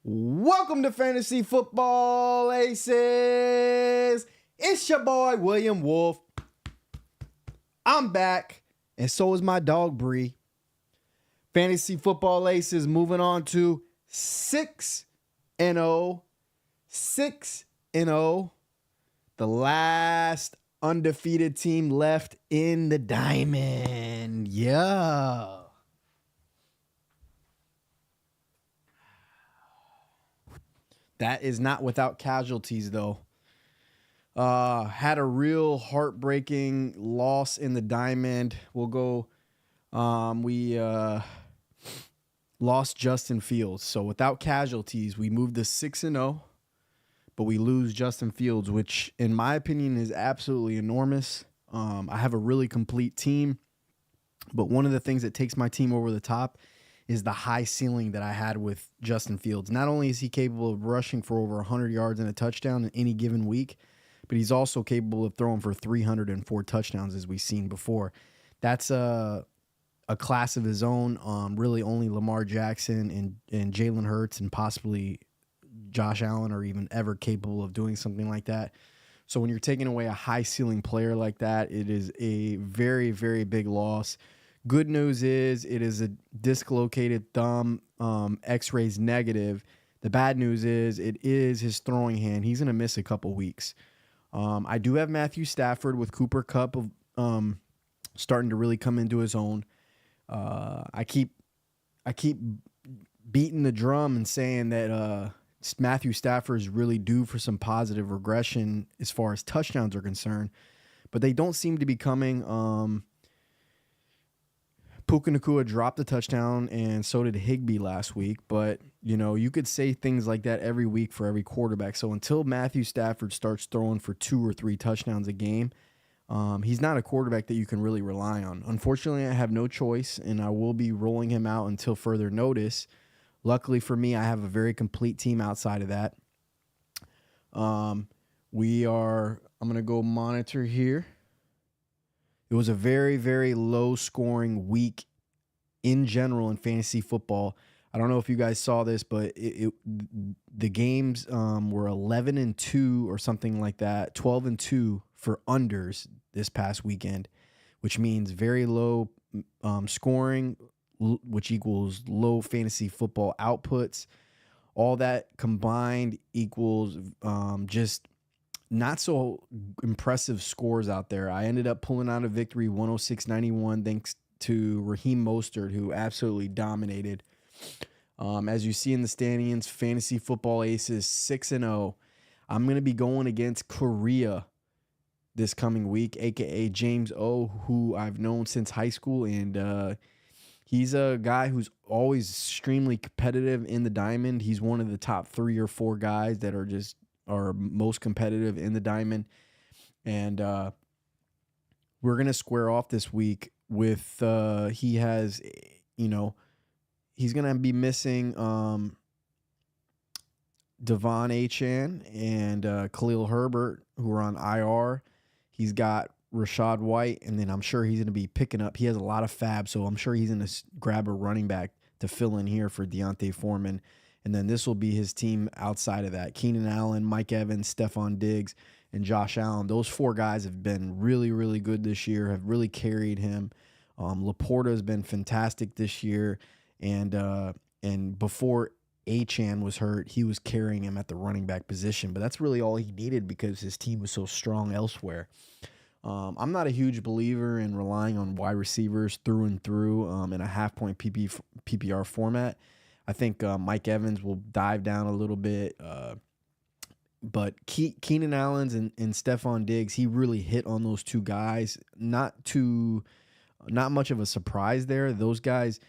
Welcome to Fantasy Football Aces. It's your boy, William Wolf. I'm back, and so is my dog, Bree. Fantasy Football Aces moving on to 6-0. 6-0. The last undefeated team left in the diamond. Yeah. That is not without casualties, though. Had a real heartbreaking loss in the diamond. We'll go. We lost Justin Fields. So without casualties, we moved to 6-0, but we lose Justin Fields, which in my opinion is absolutely enormous. I have a really complete team, but one of the things that takes my team over the top is the high ceiling that I had with Justin Fields. Not only is he capable of rushing for over 100 yards and a touchdown in any given week, but he's also capable of throwing for 304 touchdowns, as we've seen before. That's a class of his own. Really only Lamar Jackson and Jalen Hurts and possibly Josh Allen are even ever capable of doing something like that. So when you're taking away a high ceiling player like that, it is a very, very big loss. Good news is it is a dislocated thumb, x-rays negative. The bad news is it is his throwing hand. He's going to miss a couple weeks. I do have Matthew Stafford with Cooper Kupp starting to really come into his own. I keep beating the drum and saying that Matthew Stafford is really due for some positive regression as far as touchdowns are concerned, but they don't seem to be coming. Puka Nacua dropped a touchdown, and so did Higbee last week. But, you could say things like that every week for every quarterback. So until Matthew Stafford starts throwing for 2 or 3 touchdowns a game, he's not a quarterback that you can really rely on. Unfortunately, I have no choice, and I will be rolling him out until further notice. Luckily for me, I have a very complete team outside of that. I'm going to go monitor here. It was a very, very low-scoring week in general in fantasy football. I don't know if you guys saw this, but the games were 11-2 or something like that, 12-2 for unders this past weekend, which means very low scoring, which equals low fantasy football outputs. All that combined equals just not so impressive scores out there. I ended up pulling out a victory 106-91 thanks to Raheem Mostert, who absolutely dominated. As you see in the standings, Fantasy Football Aces 6-0. I'm going to be going against Korea this coming week, a.k.a. James O., who I've known since high school, and he's a guy who's always extremely competitive in the diamond. He's one of the top 3 or 4 guys that are most competitive in the diamond. And we're going to square off this week with he's going to be missing Devon Achane and Khalil Herbert, who are on IR. He's got Rashad White, and then I'm sure he's going to be picking up. He has a lot of fab, so I'm sure he's going to grab a running back to fill in here for Deontay Foreman. And then this will be his team outside of that. Keenan Allen, Mike Evans, Stephon Diggs, and Josh Allen. Those 4 guys have been really, really good this year, have really carried him. Laporta has been fantastic this year. And before Achane was hurt, he was carrying him at the running back position. But that's really all he needed because his team was so strong elsewhere. I'm not a huge believer in relying on wide receivers through and through in a half-point PPR format. I think Mike Evans will dive down a little bit. But Keenan Allen's and Stephon Diggs, he really hit on those 2 guys. Not much of a surprise there. Those guys,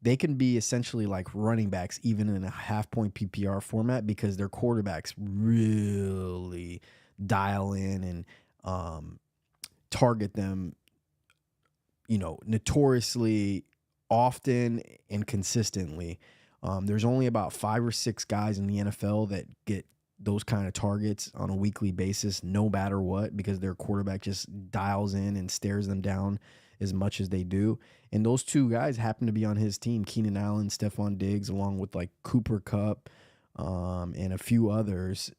they can be essentially like running backs even in a half-point PPR format because their quarterbacks really dial in and target them, notoriously often and consistently. There's only about 5 or 6 guys in the NFL that get those kind of targets on a weekly basis, no matter what, because their quarterback just dials in and stares them down as much as they do. And those 2 guys happen to be on his team, Keenan Allen, Stephon Diggs, along with like Cooper Kupp, and a few others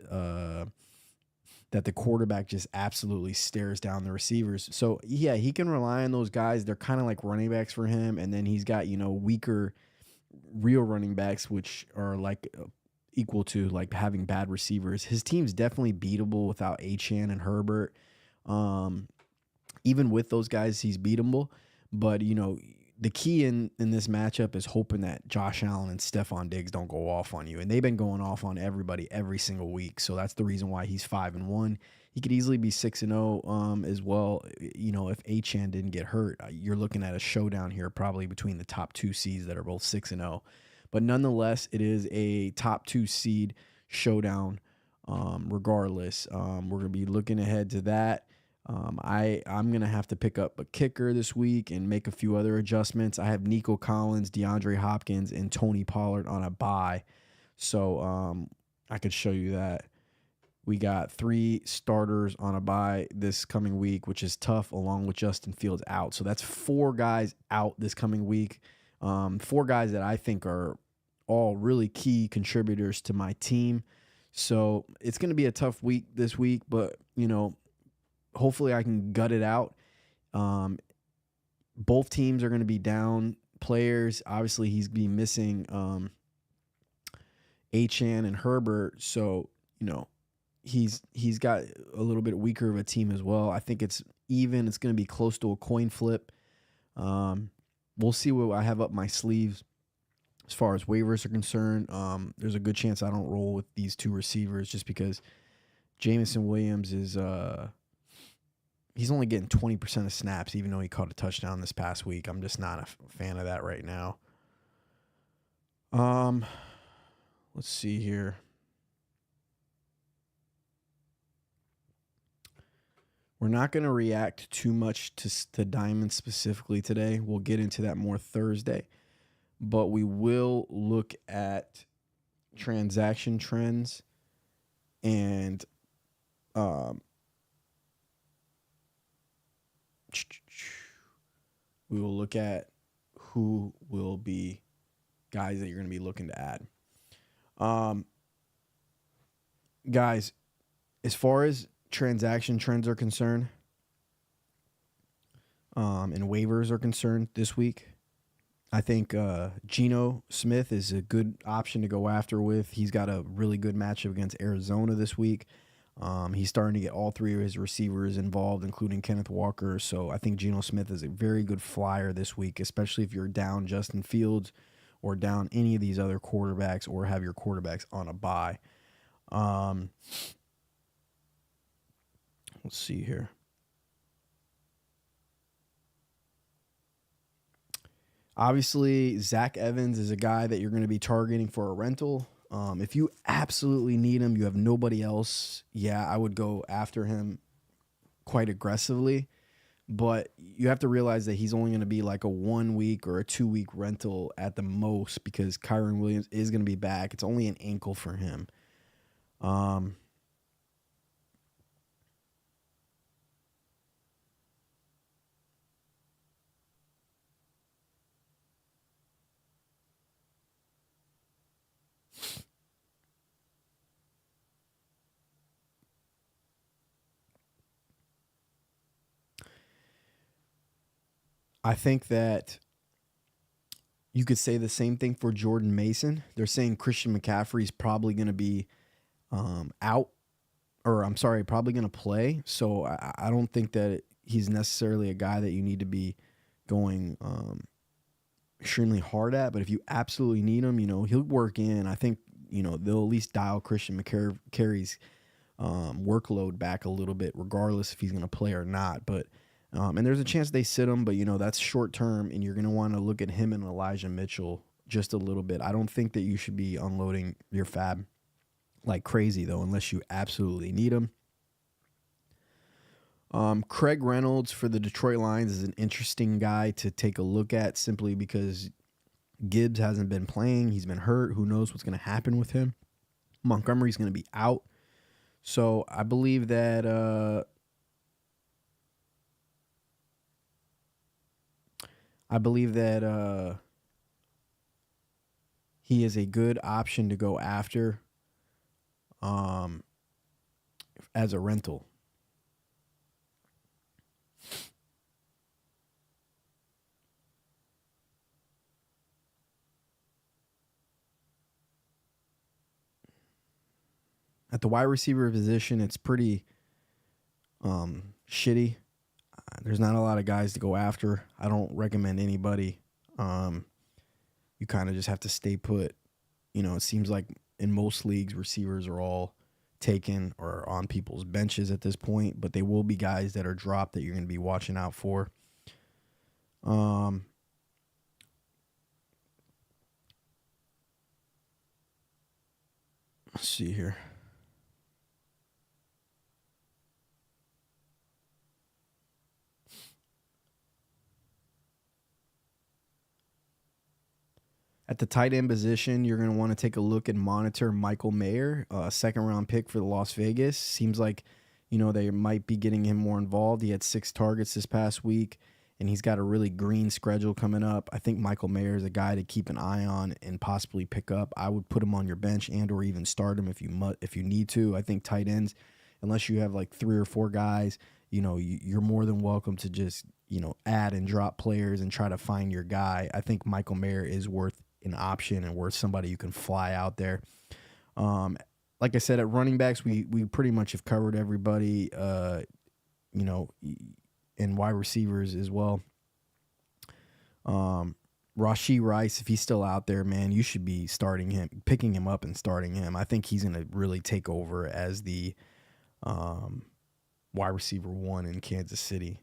that the quarterback just absolutely stares down the receivers. So, yeah, he can rely on those guys. They're kind of like running backs for him. And then he's got, weaker real running backs, which are like equal to like having bad receivers. His team's definitely beatable without Achane and Herbert. Even with those guys, he's beatable. But, the key in this matchup is hoping that Josh Allen and Stephon Diggs don't go off on you. And they've been going off on everybody every single week. So that's the reason why he's 5-1. He could easily be 6-0 as well. If Achane didn't get hurt, you're looking at a showdown here probably between the top 2 seeds that are both 6-0. But nonetheless, it is a top 2 seed showdown regardless. We're going to be looking ahead to that. I'm going to have to pick up a kicker this week and make a few other adjustments. I have Nico Collins, DeAndre Hopkins, and Tony Pollard on a bye. So I could show you that. We got 3 starters on a bye this coming week, which is tough, along with Justin Fields out. So that's 4 guys out this coming week. 4 guys that I think are all really key contributors to my team. So it's going to be a tough week this week, but, hopefully I can gut it out. Both teams are going to be down players. Obviously, he's be missing Achane and Herbert, so he's got a little bit weaker of a team as well. I think it's even. It's going to be close to a coin flip. We'll see what I have up my sleeves as far as waivers are concerned. There's a good chance I don't roll with these 2 receivers just because Jameson Williams is he's only getting 20% of snaps, even though he caught a touchdown this past week. I'm just not a fan of that right now. Let's see here. We're not going to react too much to Diamond specifically today. We'll get into that more Thursday. But we will look at transaction trends and we will look at who will be guys that you're going to be looking to add. Guys, as far as transaction trends are concerned, and waivers are concerned this week, I think Geno Smith is a good option to go after with. He's got a really good matchup against Arizona this week. He's starting to get all 3 of his receivers involved, including Kenneth Walker. So I think Geno Smith is a very good flyer this week, especially if you're down Justin Fields or down any of these other quarterbacks or have your quarterbacks on a bye. Let's see here. Obviously, Zach Evans is a guy that you're going to be targeting for a rental. If you absolutely need him, you have nobody else, I would go after him quite aggressively. But you have to realize that he's only going to be like a 1 week or a 2 week rental at the most because Kyren Williams is going to be back. It's only an ankle for him. I think that you could say the same thing for Jordan Mason. They're saying Christian McCaffrey's probably going to be out, or I'm sorry, probably going to play. So I don't think that he's necessarily a guy that you need to be going extremely hard at. But if you absolutely need him, he'll work in. I think, they'll at least dial Christian McCaffrey's workload back a little bit, regardless if he's going to play or not. But and there's a chance they sit him, but that's short term, and you're going to want to look at him and Elijah Mitchell just a little bit. I don't think that you should be unloading your fab like crazy though, unless you absolutely need him. Craig Reynolds for the Detroit Lions is an interesting guy to take a look at simply because Gibbs hasn't been playing. He's been hurt. Who knows what's going to happen with him? Montgomery's going to be out. So I believe that he is a good option to go after um, as a rental. At the wide receiver position, it's pretty shitty. There's not a lot of guys to go after. I don't recommend anybody. You kind of just have to stay put. It seems like in most leagues, receivers are all taken or on people's benches at this point, but they will be guys that are dropped that you're going to be watching out for. Let's see here. At the tight end position, you're going to want to take a look and monitor Michael Mayer, second round pick for the Las Vegas. Seems like, they might be getting him more involved. He had 6 targets this past week, and he's got a really green schedule coming up. I think Michael Mayer is a guy to keep an eye on and possibly pick up. I would put him on your bench and or even start him if you need to. I think tight ends, unless you have like 3 or 4 guys, you're more than welcome to just, add and drop players and try to find your guy. I think Michael Mayer is worth an option and worth somebody you can fly out there. Like I said, at running backs, we pretty much have covered everybody, and wide receivers as well. Rashee Rice, if he's still out there, man, you should be starting him, picking him up and starting him. I think he's going to really take over as the wide receiver 1 in Kansas City.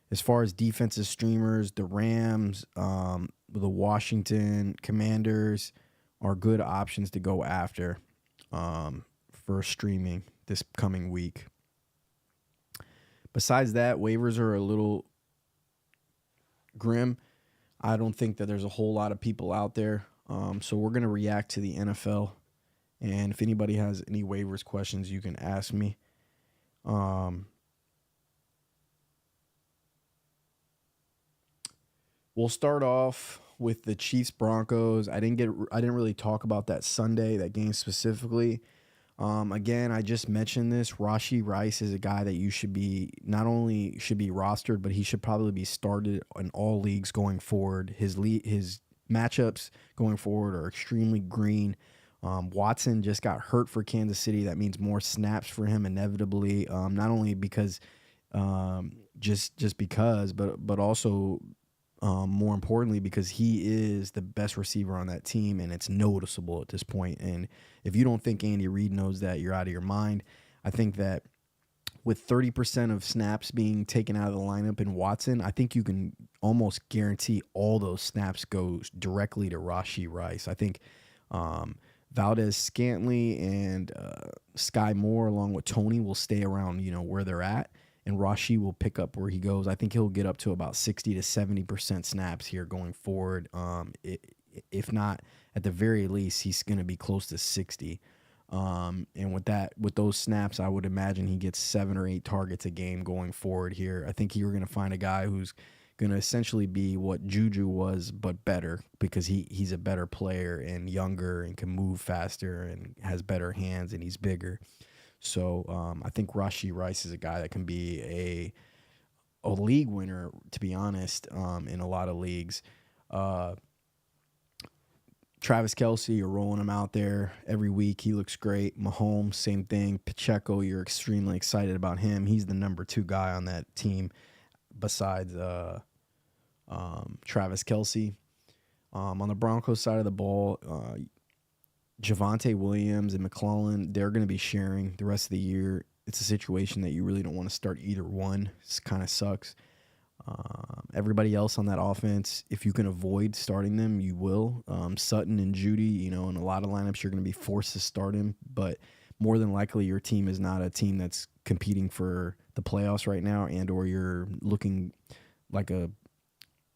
As far as defensive streamers, the Rams, the Washington Commanders are good options to go after for streaming this coming week. Besides that, waivers are a little grim. I don't think that there's a whole lot of people out there. So we're going to react to the NFL. And if anybody has any waivers questions, you can ask me. We'll start off with the Chiefs Broncos. I didn't really talk about that Sunday, that game specifically. Again, I just mentioned this. Rashee Rice is a guy that you should be not only should be rostered, but he should probably be started in all leagues going forward. His matchups going forward are extremely green. Watson just got hurt for Kansas City. That means more snaps for him inevitably. Not only because just because, but also. More importantly, because he is the best receiver on that team, and it's noticeable at this point. And if you don't think Andy Reid knows that, you're out of your mind. I think that with 30% of snaps being taken out of the lineup in Watson, I think you can almost guarantee all those snaps go directly to Rashee Rice. I think Valdez Scantling and Sky Moore, along with Tony, will stay around, where they're at. And Rashee will pick up where he goes. I think he'll get up to about 60 to 70% snaps here going forward. If not, at the very least, he's going to be close to 60. And with those snaps, I would imagine he gets 7 or 8 targets a game going forward here. I think you're going to find a guy who's going to essentially be what Juju was, but better, because he's a better player and younger and can move faster and has better hands and he's bigger. So I think Rashee Rice is a guy that can be a league winner, to be honest, in a lot of leagues. Travis Kelce, you're rolling him out there every week. He looks great. Mahomes, same thing. Pacheco, you're extremely excited about him. He's the number 2 guy on that team besides Travis Kelce. On the Broncos side of the ball, Javonte Williams and McClellan, they're going to be sharing the rest of the year. It's a situation that you really don't want to start either one. It kind of sucks. Everybody else on that offense, if you can avoid starting them, you will. Sutton and Judy, in a lot of lineups, you're going to be forced to start him. But more than likely, your team is not a team that's competing for the playoffs right now, and or you're looking like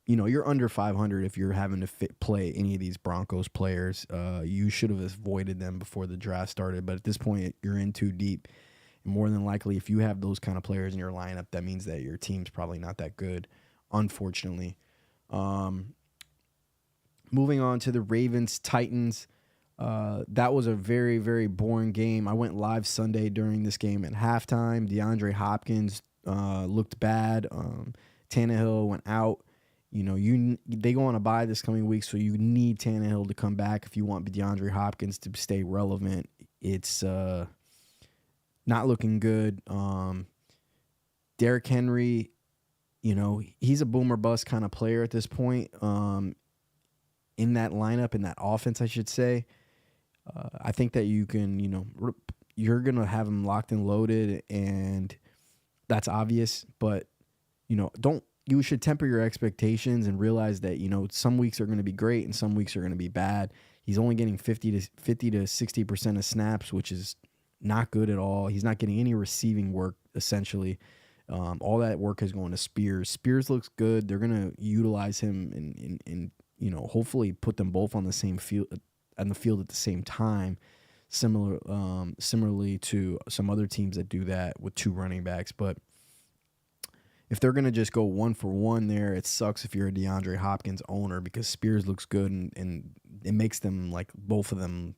you're under 500 if you're having to play any of these Broncos players. You should have avoided them before the draft started, but at this point, you're in too deep. And more than likely, if you have those kind of players in your lineup, that means that your team's probably not that good, unfortunately. Moving on to the Ravens-Titans. That was a very, very boring game. I went live Sunday during this game at halftime. DeAndre Hopkins looked bad. Tannehill went out. They go on a bye this coming week, so you need Tannehill to come back if you want DeAndre Hopkins to stay relevant. It's not looking good. Derrick Henry, he's a boomer bust kind of player at this point. In that lineup, in that offense, I should say. I think that you can, you're going to have him locked and loaded, and that's obvious. But, you should temper your expectations and realize that, some weeks are going to be great and some weeks are going to be bad. He's only getting 50 to 60% of snaps, which is not good at all. He's not getting any receiving work, essentially. All that work is going to Spears. Spears looks good. They're going to utilize him and hopefully put them both on the same field, on the field at the same time, similarly to some other teams that do that with two running backs. But if they're going to just go 1-for-1 there, it sucks if you're a DeAndre Hopkins owner, because Spears looks good and it makes them, like, both of them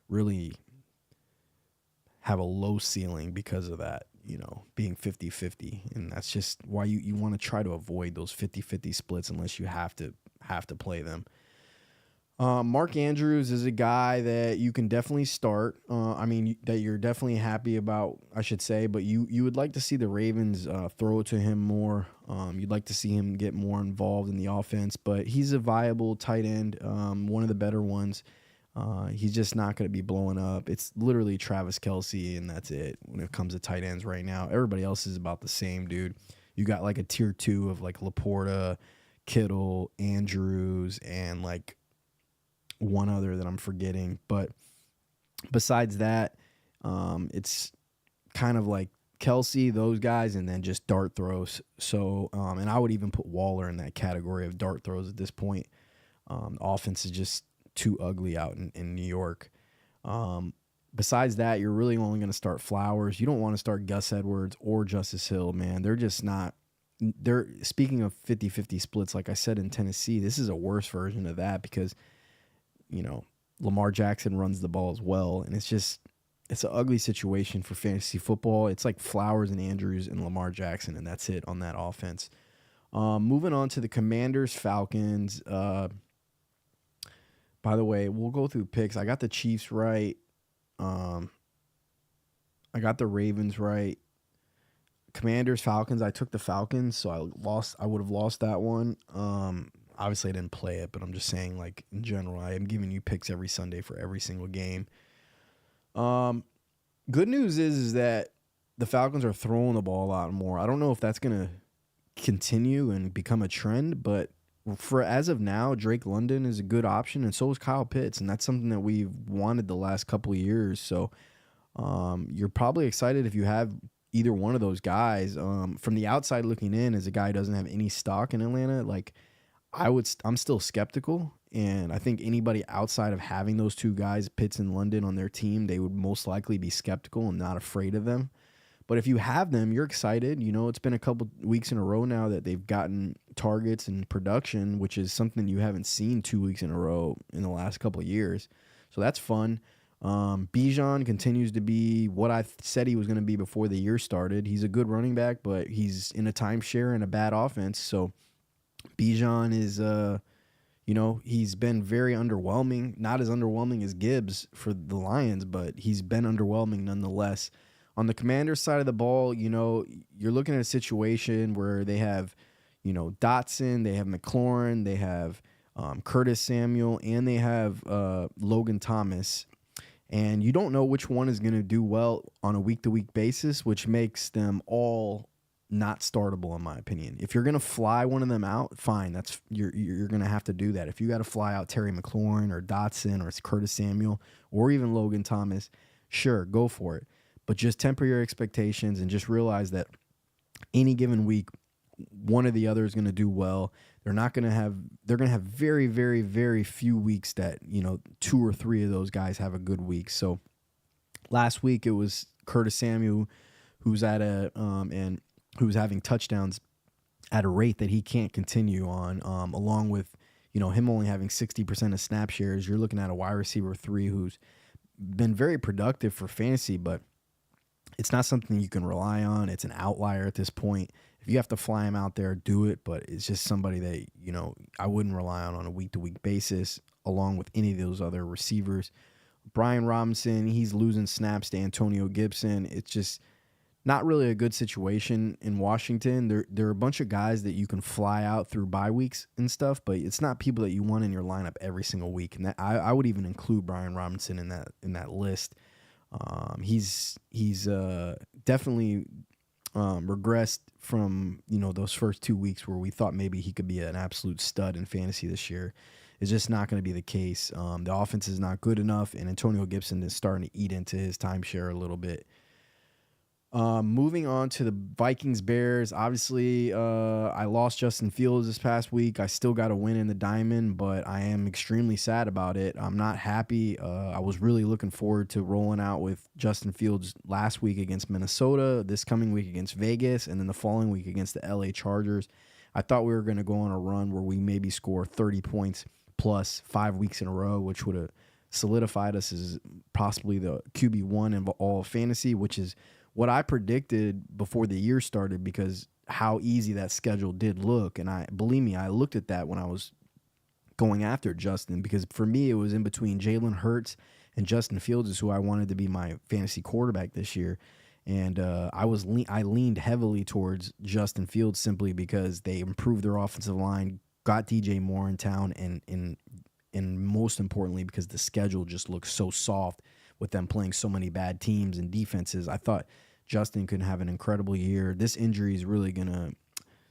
really have a low ceiling because of that, being 50-50. And that's just why you want to try to avoid those 50-50 splits unless you have to play them. Mark Andrews is a guy that you can definitely start. That you're definitely happy about, I should say, but you would like to see the Ravens throw it to him more. You'd like to see him get more involved in the offense, but he's a viable tight end, one of the better ones. He's just not going to be blowing up. It's literally Travis Kelce, and that's it when it comes to tight ends right now. Everybody else is about the same, dude. You got like a tier 2 of like Laporta, Kittle, Andrews, and like one other that I'm forgetting. But besides that, it's kind of like Kelce, those guys, and then just dart throws. So, and I would even put Waller in that category of dart throws at this point. The offense is just too ugly out in New York. Besides that, you're really only going to start Flowers. You don't want to start Gus Edwards or Justice Hill, man. They're just not. Speaking of 50-50 splits, like I said in Tennessee, this is a worse version of that because, Lamar Jackson runs the ball as well. And it's an ugly situation for fantasy football. It's like Flowers and Andrews and Lamar Jackson, and that's it on that offense. Moving on to the Commanders, Falcons. By the way, we'll go through picks. I got the Chiefs right. I got the Ravens right. Commanders, Falcons. I took the Falcons, so I would have lost that one. Obviously, I didn't play it, but I'm just saying, like, in general, I am giving you picks every Sunday for every single game. Good news is that the Falcons are throwing the ball a lot more. I don't know if that's going to continue and become a trend, but for as of now, Drake London is a good option, and so is Kyle Pitts, and that's something that we've wanted the last couple of years. So you're probably excited if you have either one of those guys. From the outside looking in, as a guy who doesn't have any stock in Atlanta, like, I'm still skeptical, and I think anybody outside of having those two guys, Pitts and London, on their team, they would most likely be skeptical and not afraid of them. But if you have them, you're excited. It's been a couple weeks in a row now that they've gotten targets and production, which is something you haven't seen 2 weeks in a row in the last couple of years. So that's fun. Bijan continues to be what I said he was going to be before the year started. He's a good running back, but he's in a timeshare and a bad offense. So Bijan is, he's been very underwhelming. Not as underwhelming as Gibbs for the Lions, but he's been underwhelming nonetheless. On the Commanders side of the ball, you're looking at a situation where they have, Dotson, they have McLaurin, they have Curtis Samuel, and they have Logan Thomas. And you don't know which one is going to do well on a week-to-week basis, which makes them all not startable, in my opinion. If you're going to fly one of them out, fine. You're going to have to do that. If you got to fly out Terry McLaurin or Dotson or Curtis Samuel or even Logan Thomas, sure, go for it. But just temper your expectations and just realize that any given week, one or the other is going to do well. They're going to have very, very, very few weeks that, 2 or 3 of those guys have a good week. So last week it was Curtis Samuel who's and who's having touchdowns at a rate that he can't continue on, along with, him only having 60% of snap shares, you're looking at a wide receiver 3 who's been very productive for fantasy, but it's not something you can rely on. It's an outlier at this point. If you have to fly him out there, do it, but it's just somebody that, I wouldn't rely on a week-to-week basis along with any of those other receivers. Brian Robinson, he's losing snaps to Antonio Gibson. It's just not really a good situation in Washington. There are a bunch of guys that you can fly out through bye weeks and stuff, but it's not people that you want in your lineup every single week. And that, I would even include Brian Robinson in that list. He's definitely regressed from those first 2 weeks where we thought maybe he could be an absolute stud in fantasy this year. It's just not going to be the case. The offense is not good enough, and Antonio Gibson is starting to eat into his timeshare a little bit. Moving on to the Vikings-Bears, obviously I lost Justin Fields this past week. I still got a win in the diamond, but I am extremely sad about it. I'm not happy. I was really looking forward to rolling out with Justin Fields last week against Minnesota, this coming week against Vegas, and then the following week against the LA Chargers. I thought we were going to go on a run where we maybe score 30 points plus 5 weeks in a row, which would have solidified us as possibly the QB1 in all of fantasy, which is what I predicted before the year started because how easy that schedule did look. And believe me, I looked at that when I was going after Justin, because for me, it was in between Jalen Hurts and Justin Fields is who I wanted to be my fantasy quarterback this year. And I leaned heavily towards Justin Fields simply because they improved their offensive line, got DJ Moore in town, and most importantly, because the schedule just looks so soft with them playing so many bad teams and defenses. I thought Justin could have an incredible year. This injury is really going to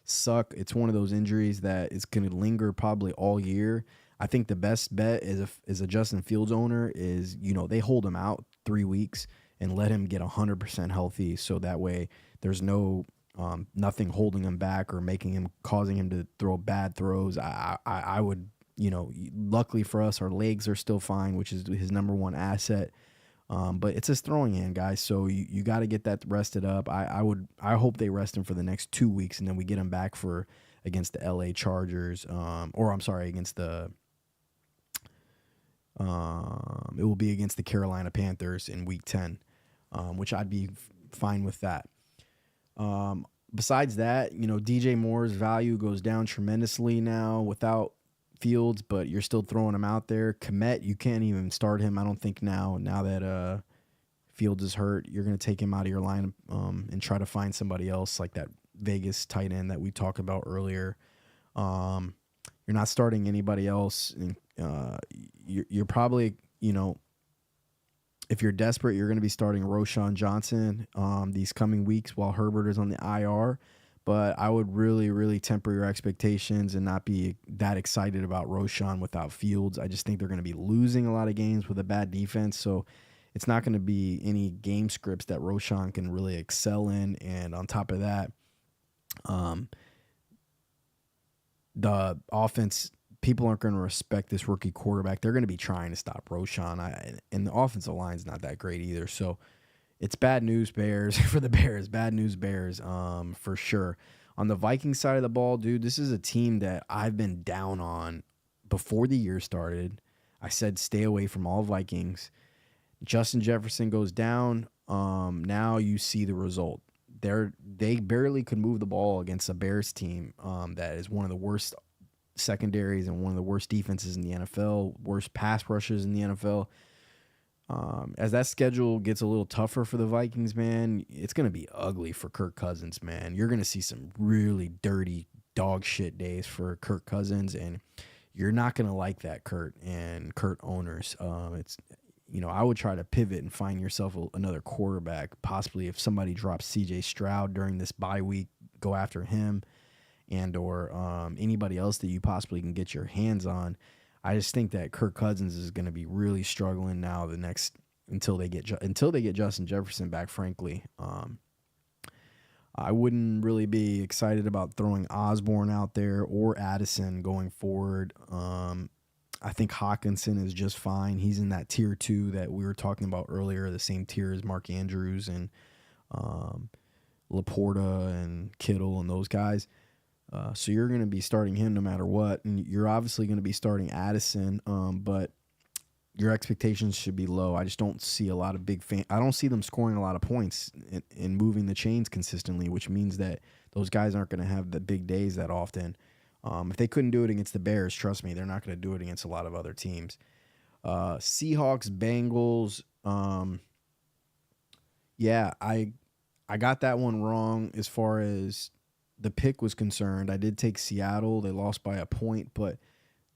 suck. It's one of those injuries that is going to linger probably all year. I think the best bet as a Justin Fields owner is, they hold him out 3 weeks and let him get 100% healthy. So that way there's no nothing holding him back or causing him to throw bad throws. I would, luckily for us, our legs are still fine, which is his number one asset. But it's his throwing hand, guys. So you got to get that rested up. I hope they rest him for the next 2 weeks, and then we get him back against the LA Chargers. Against the it will be against the Carolina Panthers in Week 10, which I'd be fine with that. Besides that, DJ Moore's value goes down tremendously now without Fields, but you're still throwing him out there. Kmet, you can't even start him, I don't think, now that Fields is hurt. You're going to take him out of your lineup and try to find somebody else like that Vegas tight end that we talked about earlier. You're not starting anybody else. And, you're probably, if you're desperate, you're going to be starting Roschon Johnson these coming weeks while Herbert is on the IR. But I would really, really temper your expectations and not be that excited about Roschon without Fields. I just think they're going to be losing a lot of games with a bad defense. So it's not going to be any game scripts that Roschon can really excel in. And on top of that, the offense, people aren't going to respect this rookie quarterback. They're going to be trying to stop Roschon. And the offensive line's not that great either. So it's bad news, Bears, for the Bears. Bad news, Bears, for sure. On the Vikings side of the ball, dude, this is a team that I've been down on before the year started. I said stay away from all Vikings. Justin Jefferson goes down. Now you see the result. They barely could move the ball against a Bears team that is one of the worst secondaries and one of the worst defenses in the NFL, worst pass rushers in the NFL. As that schedule gets a little tougher for the Vikings, man, it's going to be ugly for Kirk Cousins, man. You're going to see some really dirty dog shit days for Kirk Cousins, and you're not going to like that, Kurt and Kurt owners. I would try to pivot and find yourself another quarterback. Possibly if somebody drops CJ Stroud during this bye week, go after him or anybody else that you possibly can get your hands on. I just think that Kirk Cousins is going to be really struggling now until they get Justin Jefferson back, frankly. I wouldn't really be excited about throwing Osborne out there or Addison going forward. I think Hawkinson is just fine. He's in that tier 2 that we were talking about earlier, the same tier as Mark Andrews and Laporta and Kittle and those guys. So you're going to be starting him no matter what, and you're obviously going to be starting Addison. But your expectations should be low. I just don't see a lot of I don't see them scoring a lot of points and moving the chains consistently, which means that those guys aren't going to have the big days that often. If they couldn't do it against the Bears, trust me, they're not going to do it against a lot of other teams. Seahawks, Bengals. Yeah, I got that one wrong as far as the pick was concerned. I did take Seattle. They lost by a point, but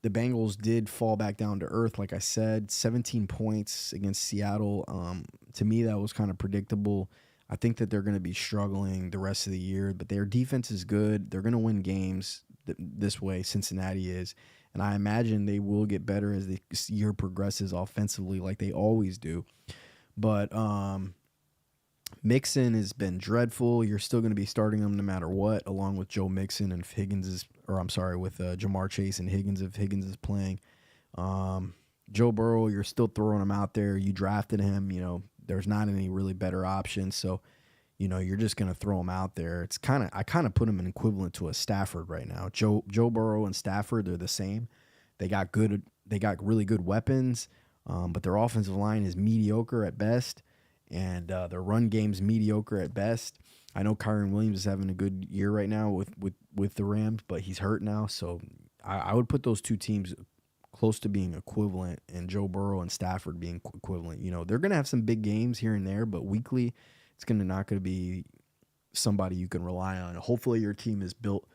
the Bengals did fall back down to earth. Like I said, 17 points against Seattle. To me, that was kind of predictable. I think that they're going to be struggling the rest of the year, but their defense is good. They're going to win games this way. Cincinnati is. And I imagine they will get better as the year progresses offensively like they always do. But Mixon has been dreadful. You're still going to be starting him no matter what, along with Joe Mixon and with Jamar Chase and Higgins if Higgins is playing. Joe Burrow, you're still throwing him out there. You drafted him. There's not any really better options. So, you're just going to throw him out there. I kind of put him in equivalent to a Stafford right now. Joe Burrow and Stafford, they're the same. They got really good weapons, but their offensive line is mediocre at best. And their run game's mediocre at best. I know Kyron Williams is having a good year right now with the Rams, but he's hurt now. So I would put those two teams close to being equivalent, and Joe Burrow and Stafford being equivalent. They're going to have some big games here and there, but weekly, it's not going to be somebody you can rely on. Hopefully your team is built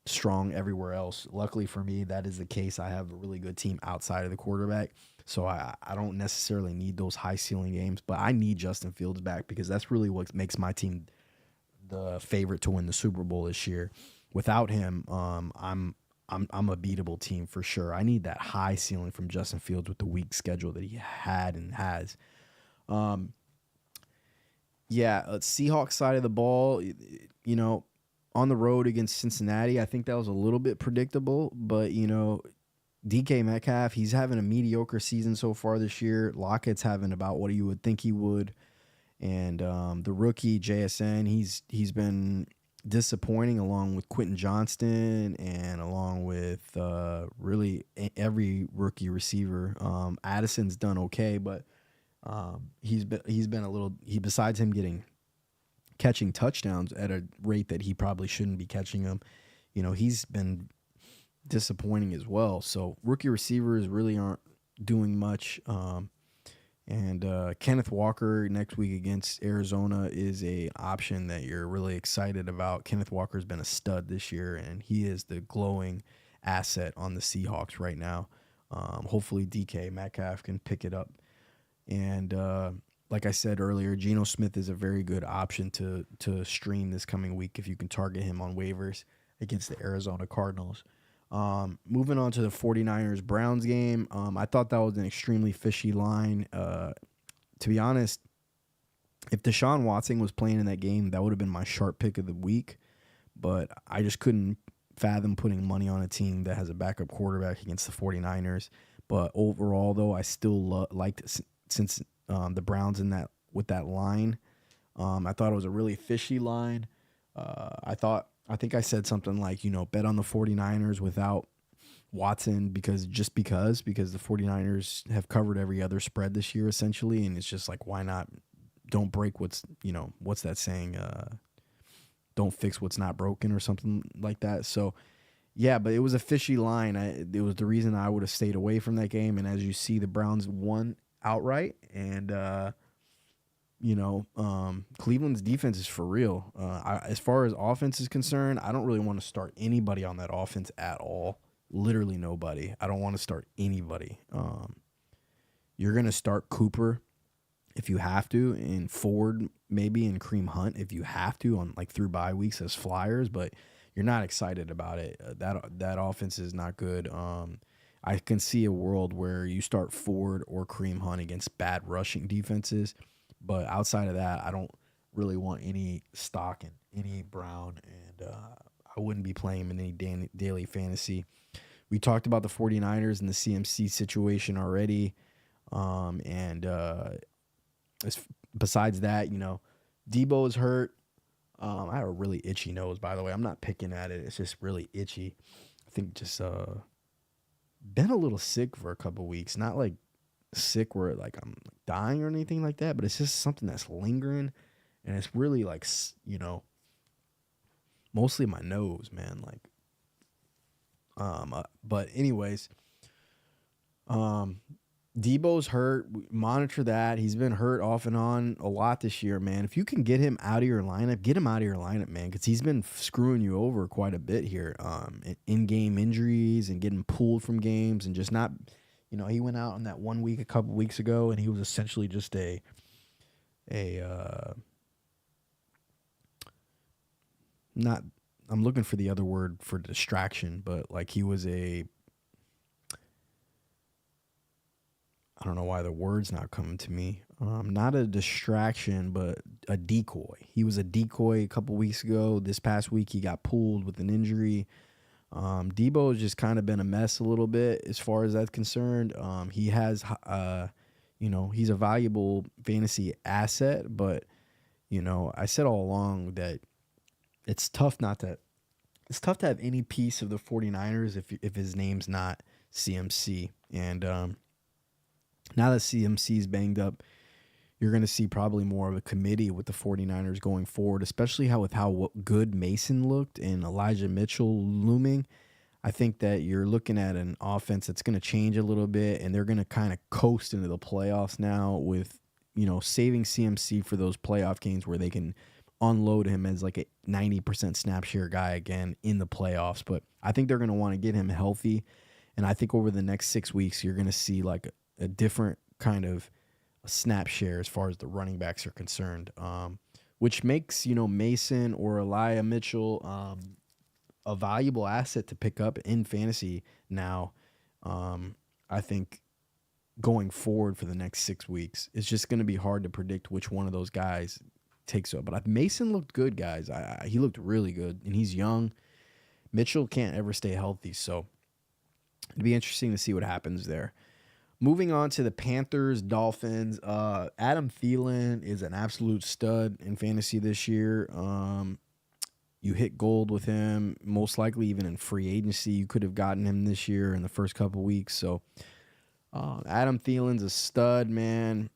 strong everywhere else. Luckily for me, that is the case. I have a really good team outside of the quarterback. So I don't necessarily need those high ceiling games, but I need Justin Fields back because that's really what makes my team the favorite to win the Super Bowl this year. Without him, I'm a beatable team for sure. I need that high ceiling from Justin Fields with the weak schedule that he had and has. Seahawks side of the ball, on the road against Cincinnati, I think that was a little bit predictable, but DK Metcalf, he's having a mediocre season so far this year. Lockett's having about what you would think he would. And the rookie, JSN, he's been disappointing along with Quentin Johnston and along with really every rookie receiver. Addison's done okay, but he's been a little besides him catching touchdowns at a rate that he probably shouldn't be catching them. He's been disappointing as well. So rookie receivers really aren't doing much. And Kenneth Walker next week against Arizona is a option that you're really excited about. Kenneth Walker's been a stud this year, and he is the glowing asset on the Seahawks right now. Hopefully DK Metcalf can pick it up. And like I said earlier, Geno Smith is a very good option to stream this coming week if you can target him on waivers against the Arizona Cardinals. Moving on to the 49ers-Browns game, I thought that was an extremely fishy line. To be honest, if Deshaun Watson was playing in that game, that would have been my sharp pick of the week. But I just couldn't fathom putting money on a team that has a backup quarterback against the 49ers. But overall, though, I still liked since the Browns with that line. I thought it was a really fishy line. I think I said something like, bet on the 49ers without Watson because the 49ers have covered every other spread this year essentially. And it's just like, why not? Don't break what's that saying? Don't fix what's not broken or something like that. So yeah, but it was a fishy line. It was the reason I would have stayed away from that game. And as you see, the Browns won outright, and Cleveland's defense is for real. As far as offense is concerned, I don't really want to start anybody on that offense at all. Literally nobody. I don't want to start anybody. You're going to start Cooper if you have to, and Ford maybe, and Kareem Hunt if you have to on through bye weeks as flyers, but you're not excited about it. That offense is not good. I can see a world where you start Ford or Kareem Hunt against bad rushing defenses. But outside of that, I don't really want any stock in any Brown, and I wouldn't be playing him in any daily fantasy. We talked about the 49ers and the CMC situation already. Besides that, Debo is hurt. I have a really itchy nose, by the way. I'm not picking at it. It's just really itchy. I think just been a little sick for a couple weeks. Not like sick where like I'm dying or anything like that, but it's just something that's lingering, and it's really like mostly my nose, man. Like, but anyways, Debo's hurt. Monitor that. He's been hurt off and on a lot this year, man. If you can get him out of your lineup, get him out of your lineup, man, because he's been screwing you over quite a bit here. In-game injuries and getting pulled from games and just not, he went out on that 1 week a couple weeks ago, and he was essentially just not. I'm looking for the other word for distraction, but like he was I don't know why the word's not coming to me. Not a distraction, but a decoy. He was a decoy a couple weeks ago. This past week, he got pulled with an injury. Debo has just kind of been a mess a little bit as far as that's concerned. He has, he's a valuable fantasy asset, but, I said all along that it's tough to have any piece of the 49ers if his name's not CMC. And now that CMC's banged up, you're going to see probably more of a committee with the 49ers going forward, especially with how good Mason looked and Elijah Mitchell looming. I think that you're looking at an offense that's going to change a little bit, and they're going to kind of coast into the playoffs now with, saving CMC for those playoff games where they can unload him as like a 90% snap share guy again in the playoffs. But I think they're going to want to get him healthy, and I think over the next 6 weeks, you're going to see like a different kind of a snap share as far as the running backs are concerned, which makes, Mason or Elijah Mitchell a valuable asset to pick up in fantasy now. I think going forward for the next 6 weeks, it's just going to be hard to predict which one of those guys takes up. But Mason looked good, guys. He looked really good, and he's young. Mitchell can't ever stay healthy, so it'd be interesting to see what happens there. Moving on to the Panthers, Dolphins. Adam Thielen is an absolute stud in fantasy this year. You hit gold with him, most likely even in free agency. You could have gotten him this year in the first couple weeks. So Adam Thielen's a stud, man.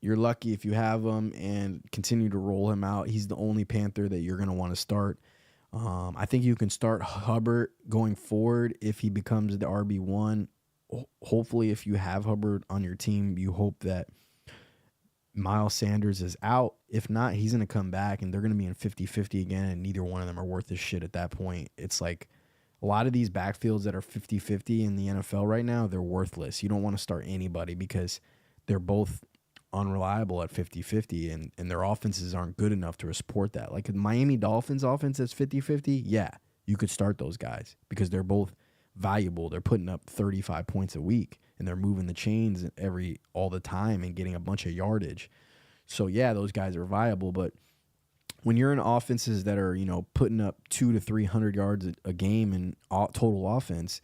You're lucky if you have him and continue to roll him out. He's the only Panther that you're going to want to start. I think you can start Hubbard going forward if he becomes the RB1. Hopefully, if you have Hubbard on your team, you hope that Miles Sanders is out. If not, he's going to come back, and they're going to be in 50-50 again, and neither one of them are worth a shit at that point. It's like a lot of these backfields that are 50-50 in the NFL right now, they're worthless. You don't want to start anybody because they're both unreliable at 50-50, and their offenses aren't good enough to support that. Like the Miami Dolphins offense that's 50-50, yeah, you could start those guys because they're both valuable. They're putting up 35 points a week, and they're moving the chains all the time and getting a bunch of yardage. So yeah, those guys are viable. But when you're in offenses that are putting up 200 to 300 yards a game in total offense,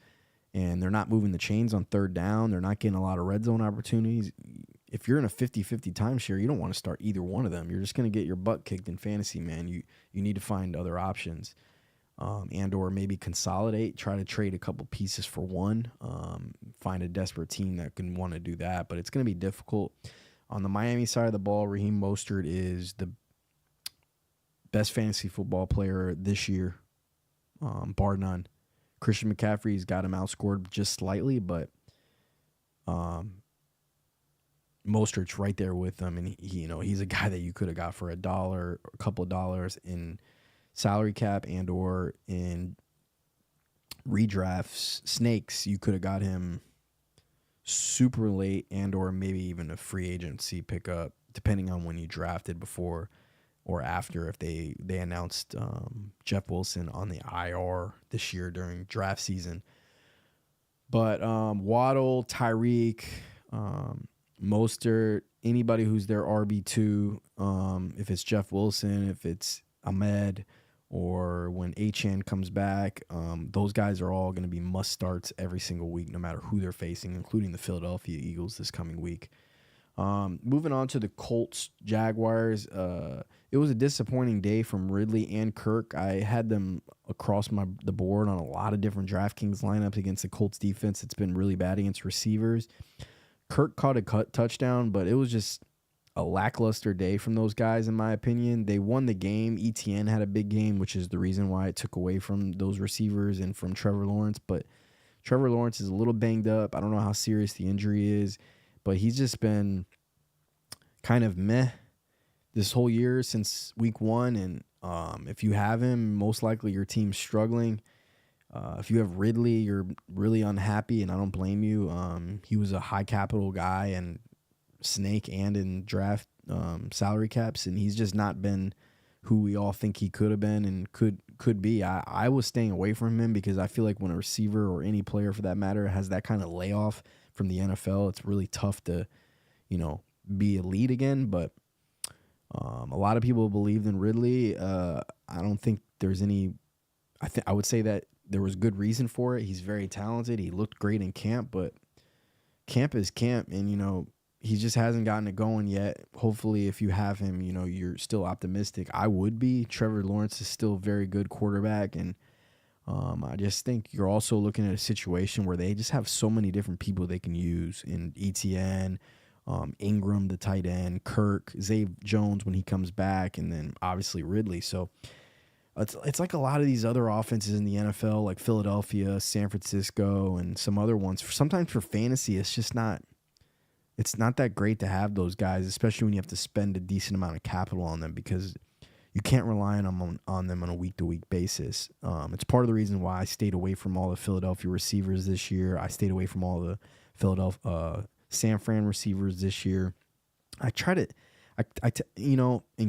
and they're not moving the chains on third down, they're not getting a lot of red zone opportunities. If you're in a 50-50 timeshare, you don't want to start either one of them. You're just going to get your butt kicked in fantasy, man. You need to find other options. And or maybe consolidate, try to trade a couple pieces for one, find a desperate team that can want to do that, but it's going to be difficult. On the Miami side of the ball, Raheem Mostert is the best fantasy football player this year, bar none. Christian McCaffrey's got him outscored just slightly, but Mostert's right there with him, and he's a guy that you could have got for $1 or a couple of dollars in salary cap and or in redrafts snakes. You could have got him super late and or maybe even a free agency pickup, depending on when you drafted before or after, if they announced Jeff Wilson on the IR this year during draft season. But Waddle, Tyreek, Mostert, anybody who's their RB2, if it's Jeff Wilson, if it's Ahmed, or when Achane comes back, those guys are all going to be must starts every single week, no matter who they're facing, including the Philadelphia Eagles this coming week. Moving on to the Colts Jaguars. It was a disappointing day from Ridley and Kirk. I had them across the board on a lot of different DraftKings lineups against the Colts defense. It's been really bad against receivers. Kirk caught a touchdown, but it was just a lackluster day from those guys, in my opinion. They won the game. ETN had a big game, which is the reason why it took away from those receivers and from Trevor Lawrence. But Trevor Lawrence is a little banged up. I don't know how serious the injury is, but he's just been kind of meh this whole year since week one. And if you have him, most likely your team's struggling. If you have Ridley, you're really unhappy, and I don't blame you. He was a high capital guy and snake and in draft salary caps, and he's just not been who we all think he could have been and could be. I was staying away from him because I feel like when a receiver or any player for that matter has that kind of layoff from the NFL, it's really tough to, be elite again. But a lot of people believed in Ridley. I don't think there's any. I would say that there was good reason for it. He's very talented. He looked great in camp, but camp is camp, and he just hasn't gotten it going yet. Hopefully, if you have him, you're still optimistic. I would be. Trevor Lawrence is still a very good quarterback, and I just think you're also looking at a situation where they just have so many different people they can use in ETN, Ingram, the tight end, Kirk, Zay Jones when he comes back, and then obviously Ridley. So it's like a lot of these other offenses in the NFL, like Philadelphia, San Francisco, and some other ones. Sometimes for fantasy, it's not that great to have those guys, especially when you have to spend a decent amount of capital on them because you can't rely on them on a week-to-week basis. It's part of the reason why I stayed away from all the Philadelphia receivers this year. I stayed away from all the San Fran receivers this year. And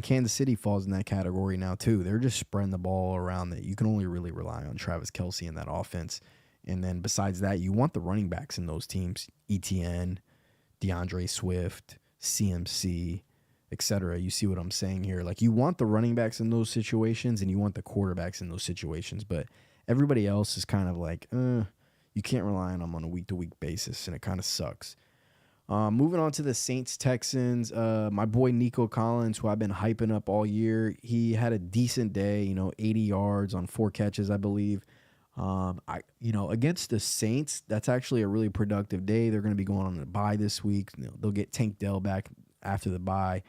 Kansas City falls in that category now too. They're just spreading the ball around that you can only really rely on Travis Kelce in that offense. And then besides that, you want the running backs in those teams, ETN, DeAndre Swift, CMC, etc. You see what I'm saying here? Like you want the running backs in those situations and you want the quarterbacks in those situations, but everybody else is kind of like, you can't rely on them on a week-to-week basis, and it kind of sucks. Moving on to the Saints-Texans, my boy Nico Collins, who I've been hyping up all year, he had a decent day, 80 yards on 4 catches, I believe. Against the Saints, that's actually a really productive day. They're going to be going on a bye this week. They'll get Tank Dell back after the bye.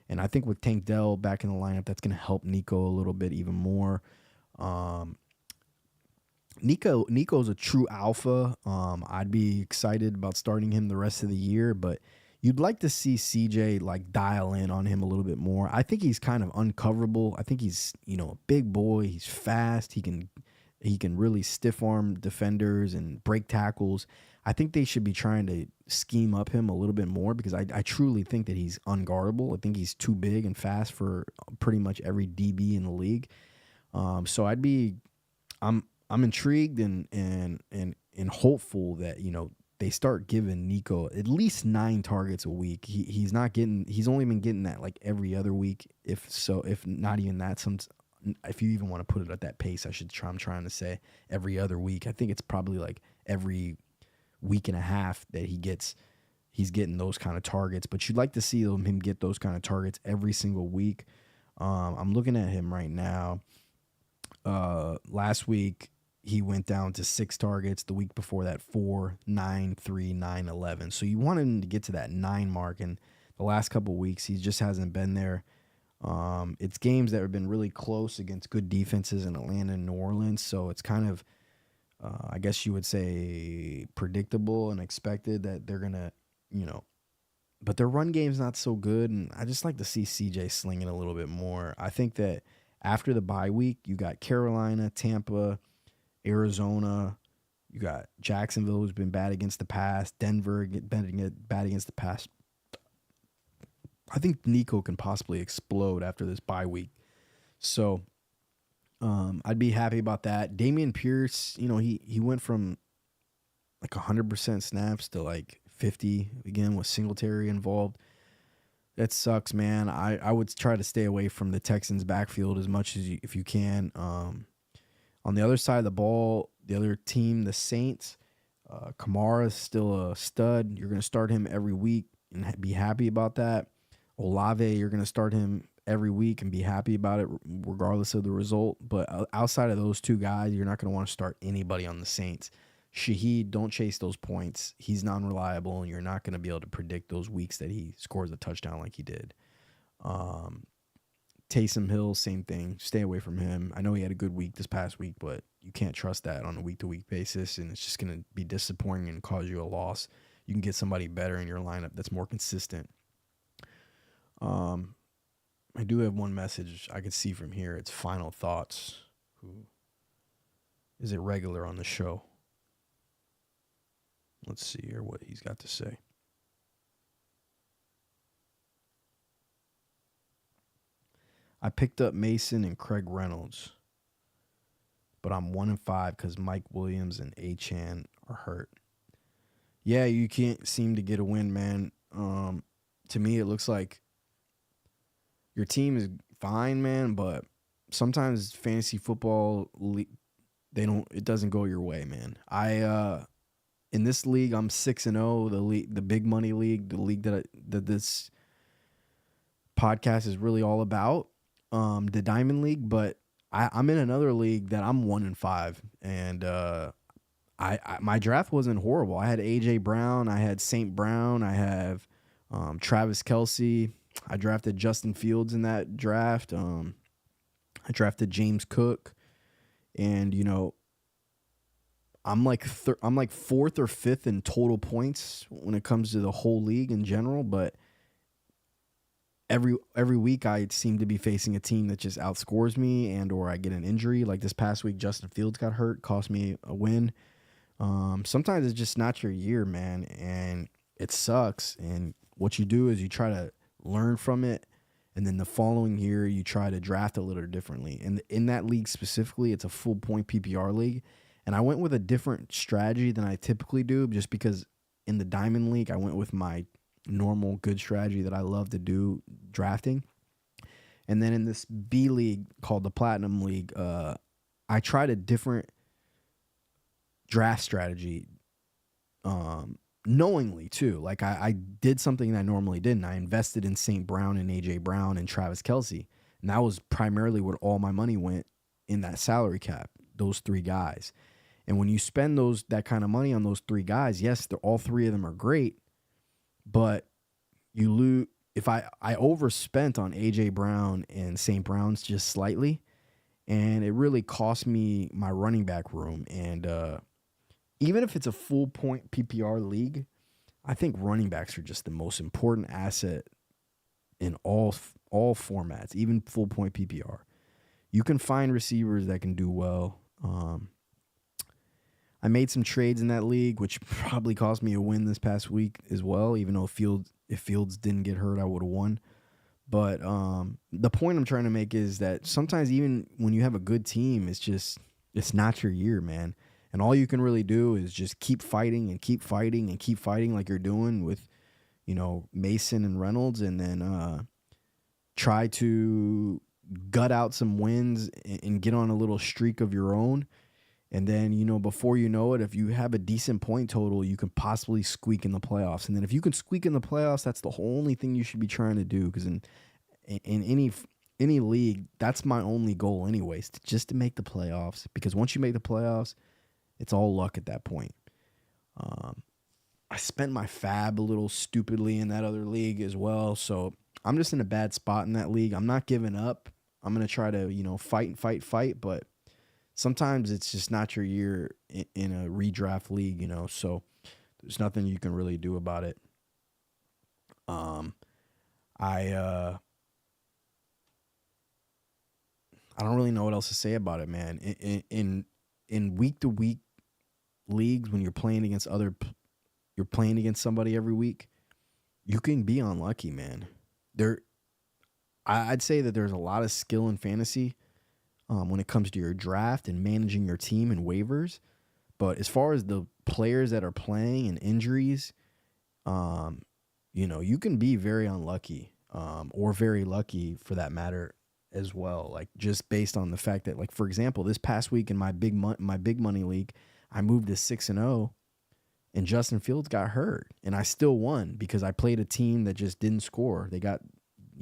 And I think with Tank Dell back in the lineup, that's going to help Nico a little bit even more. Nico's a true alpha. I'd be excited about starting him the rest of the year, but you'd like to see CJ like dial in on him a little bit more. I think he's kind of uncoverable. I think he's, a big boy. He's fast. He can really stiff arm defenders and break tackles. I think they should be trying to scheme up him a little bit more because I truly think that he's unguardable. I think he's too big and fast for pretty much every DB in the league. So I'm intrigued and hopeful that they start giving Nico at least 9 targets a week. He's only been getting that like every other week, if not even that. If you even want to put it at that pace, I'm trying to say every other week. I think it's probably like every week and a half that he's getting those kind of targets. But you'd like to see him get those kind of targets every single week. I'm looking at him right now. Last week he went down to 6 targets. The week before that, 4, 9, 3, 9, 11. So you want him to get to that 9 mark, and the last couple of weeks he just hasn't been there. It's games that have been really close against good defenses in Atlanta and New Orleans, so it's kind of, I guess you would say, predictable and expected that they're going to, but their run game's not so good, and I just like to see CJ slinging a little bit more. I think that after the bye week, you got Carolina, Tampa, Arizona, you got Jacksonville, who's been bad against the pass, Denver bad against the pass. I think Nico can possibly explode after this bye week. So I'd be happy about that. Dameon Pierce, he went from like 100% snaps to like 50 again with Singletary involved. That sucks, man. I would try to stay away from the Texans backfield as much as if you can. On the other side of the ball, the other team, the Saints, Kamara's still a stud. You're going to start him every week. and be happy about that. Olave, you're going to start him every week and be happy about it regardless of the result. But outside of those two guys, you're not going to want to start anybody on the Saints. Shaheed, don't chase those points. He's non-reliable, and you're not going to be able to predict those weeks that he scores a touchdown like he did. Taysom Hill, same thing. Stay away from him. I know he had a good week this past week, but you can't trust that on a week-to-week basis, and it's just going to be disappointing and cause you a loss. You can get somebody better in your lineup that's more consistent. I do have one message I could see from here. It's Final Thoughts, who is a regular on the show. Let's see here what he's got to say. I picked up Mason and Craig Reynolds, but I'm 1-5 because Mike Williams and Achane are hurt. Yeah, you can't seem to get a win, man. To me, it looks like your team is fine, man, but sometimes fantasy football, it doesn't go your way, man. In this league, I'm 6-0. The big money league, the league that this podcast is really all about, the Diamond League. But I'm in another league that I'm 1-5, and my draft wasn't horrible. I had AJ Brown, I had St. Brown, I have Travis Kelce. I drafted Justin Fields in that draft. I drafted James Cook, and I'm like fourth or fifth in total points when it comes to the whole league in general. But every week I seem to be facing a team that just outscores me, and or I get an injury. Like this past week, Justin Fields got hurt, cost me a win. Sometimes it's just not your year, man, and it sucks. And what you do is you try to learn from it, and then the following year you try to draft a little differently. And in that league specifically, it's a full point PPR league, and I went with a different strategy than I typically do, just because in the Diamond League I went with my normal good strategy that I love to do drafting. And then in this B league called the Platinum League, I tried a different draft strategy, knowingly too. Like I did something that I normally didn't. I invested in St. Brown and AJ Brown and Travis Kelce, and that was primarily what all my money went in that salary cap, those three guys. And when you spend that kind of money on those three guys, yes, all three of them are great, but you lose. If I overspent on AJ Brown and St. Brown's just slightly, and it really cost me my running back room. And even if it's a full point PPR league, I think running backs are just the most important asset in all formats, even full point PPR. You can find receivers that can do well. I made some trades in that league, which probably cost me a win this past week as well, even though if Fields didn't get hurt, I would have won. But the point I'm trying to make is that sometimes even when you have a good team, it's not your year, man. And all you can really do is just keep fighting and keep fighting and keep fighting like you're doing with, Mason and Reynolds, and then try to gut out some wins and get on a little streak of your own. And then, before you know it, if you have a decent point total, you can possibly squeak in the playoffs. And then if you can squeak in the playoffs, that's the only thing you should be trying to do. Because in any league, that's my only goal anyways, just to make the playoffs. Because once you make the playoffs, it's all luck at that point. I spent my fab a little stupidly in that other league as well. So I'm just in a bad spot in that league. I'm not giving up. I'm going to try to, fight. But sometimes it's just not your year in a redraft league, so there's nothing you can really do about it. I don't really know what else to say about it, man. In week-to-week leagues, when you're playing against somebody every week, you can be unlucky, man. I'd say that there's a lot of skill in fantasy when it comes to your draft and managing your team and waivers. But as far as the players that are playing and injuries, you can be very unlucky, or very lucky for that matter as well. Like just based on the fact that, like, for example, this past week in my big money league, I moved to 6-0, and Justin Fields got hurt, and I still won because I played a team that just didn't score. They got,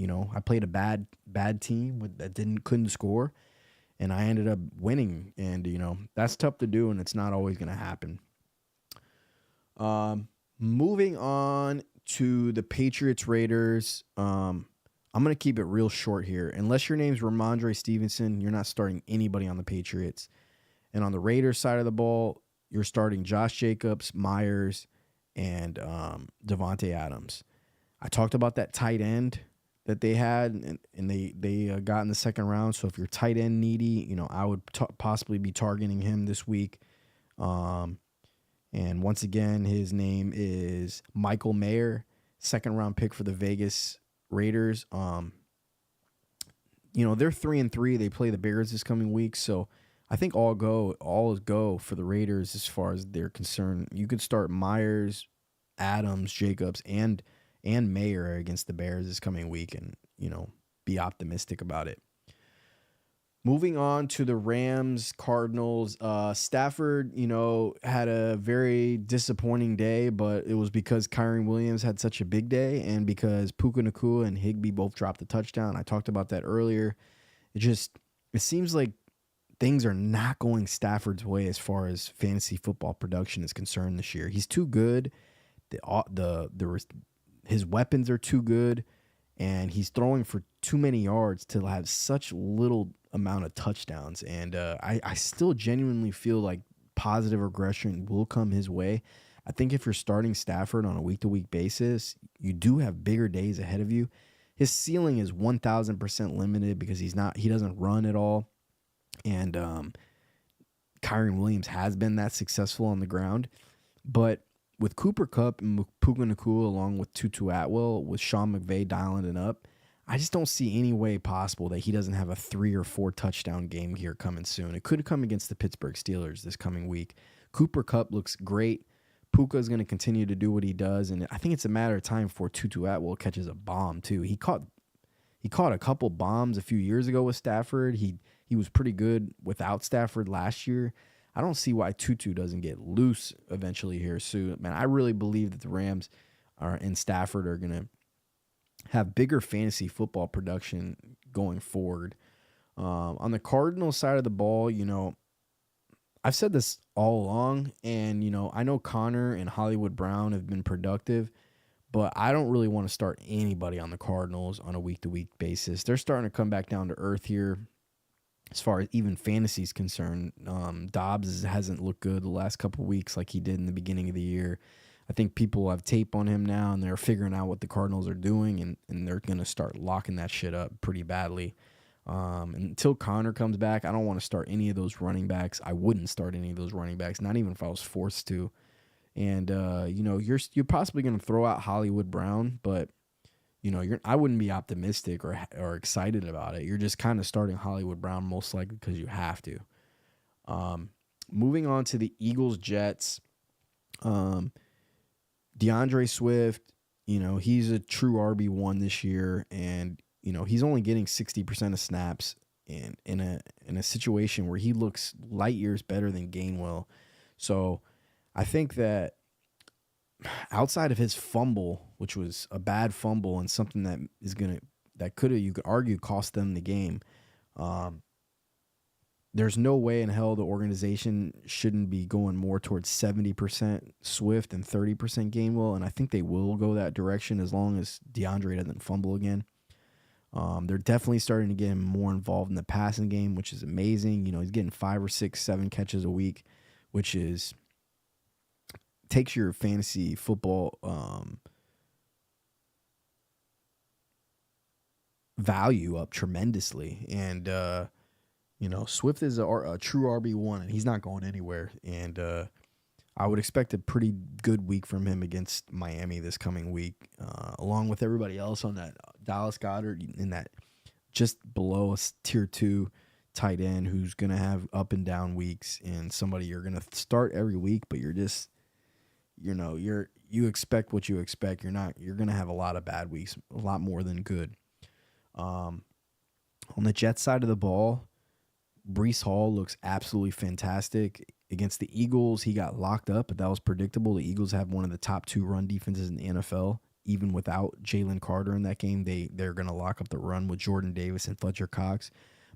I played a bad team that couldn't score, and I ended up winning. And that's tough to do, and it's not always going to happen. Moving on to the Patriots Raiders. I'm going to keep it real short here. Unless your name's Ramondre Stevenson, you're not starting anybody on the Patriots. And on the Raiders side of the ball, you're starting Josh Jacobs, Myers, and Devontae Adams. I talked about that tight end that they had, and they got in the second round. So if you're tight end needy, I would possibly be targeting him this week. And once again, his name is Michael Mayer, second round pick for the Vegas Raiders. They're 3-3. They play the Bears this coming week, so I think all is go for the Raiders as far as they're concerned. You could start Myers, Adams, Jacobs, and Mayer against the Bears this coming week, and be optimistic about it. Moving on to the Rams Cardinals, Stafford, had a very disappointing day, but it was because Kyren Williams had such a big day and because Puka Nacua and Higbee both dropped a touchdown. I talked about that earlier. It seems like things are not going Stafford's way as far as fantasy football production is concerned this year. He's too good. His weapons are too good, and he's throwing for too many yards to have such little amount of touchdowns. And I still genuinely feel like positive regression will come his way. I think if you're starting Stafford on a week-to-week basis, you do have bigger days ahead of you. His ceiling is 1,000% limited because he doesn't run at all. And Kyren Williams has been that successful on the ground. But with Cooper Kupp and Puka Nacua along with Tutu Atwell, with Sean McVay dialing it up, I just don't see any way possible that he doesn't have a 3 or 4 touchdown game here coming soon. It could come against the Pittsburgh Steelers this coming week. Cooper Kupp looks great. Puka is going to continue to do what he does, and I think it's a matter of time before Tutu Atwell catches a bomb too. He caught a couple bombs a few years ago with Stafford. He was pretty good without Stafford last year. I don't see why Tutu doesn't get loose eventually here soon. Man, I really believe that the Rams and Stafford are going to have bigger fantasy football production going forward. On the Cardinals side of the ball, I've said this all along, and, I know Connor and Hollywood Brown have been productive, but I don't really want to start anybody on the Cardinals on a week-to-week basis. They're starting to come back down to earth here as far as even fantasy is concerned. Dobbs hasn't looked good the last couple of weeks like he did in the beginning of the year. I think people have tape on him now, and they're figuring out what the Cardinals are doing, and they're going to start locking that shit up pretty badly. Until Connor comes back, I don't want to start any of those running backs. I wouldn't start any of those running backs, not even if I was forced to. And, you're possibly going to throw out Hollywood Brown, but, I wouldn't be optimistic or excited about it. You're just kind of starting Hollywood Brown most likely because you have to. Moving on to the Eagles-Jets, DeAndre Swift, he's a true RB1 this year, and, he's only getting 60% of snaps in a situation where he looks light years better than Gainwell. So I think that outside of his fumble, which was a bad fumble and something that could have, you could argue, cost them the game, there's no way in hell the organization shouldn't be going more towards 70% Swift and 30% Gainwell, and I think they will go that direction as long as DeAndre doesn't fumble again. They're definitely starting to get him more involved in the passing game, which is amazing. He's getting 5 or 6, 7 catches a week, which takes your fantasy football value up tremendously. And Swift is a true RB1, and he's not going anywhere. And I would expect a pretty good week from him against Miami this coming week, along with everybody else on that Dallas Goedert in that just below a tier 2 tight end who's going to have up and down weeks, and somebody you're going to start every week, but you're just, you expect what you expect. You're going to have a lot of bad weeks, a lot more than good. On the Jets side of the ball, Breece Hall looks absolutely fantastic. against the Eagles, he got locked up, but that was predictable. The Eagles have one of the top 2 run defenses in the NFL. Even without Jalen Carter in that game, they're going to lock up the run with Jordan Davis and Fletcher Cox.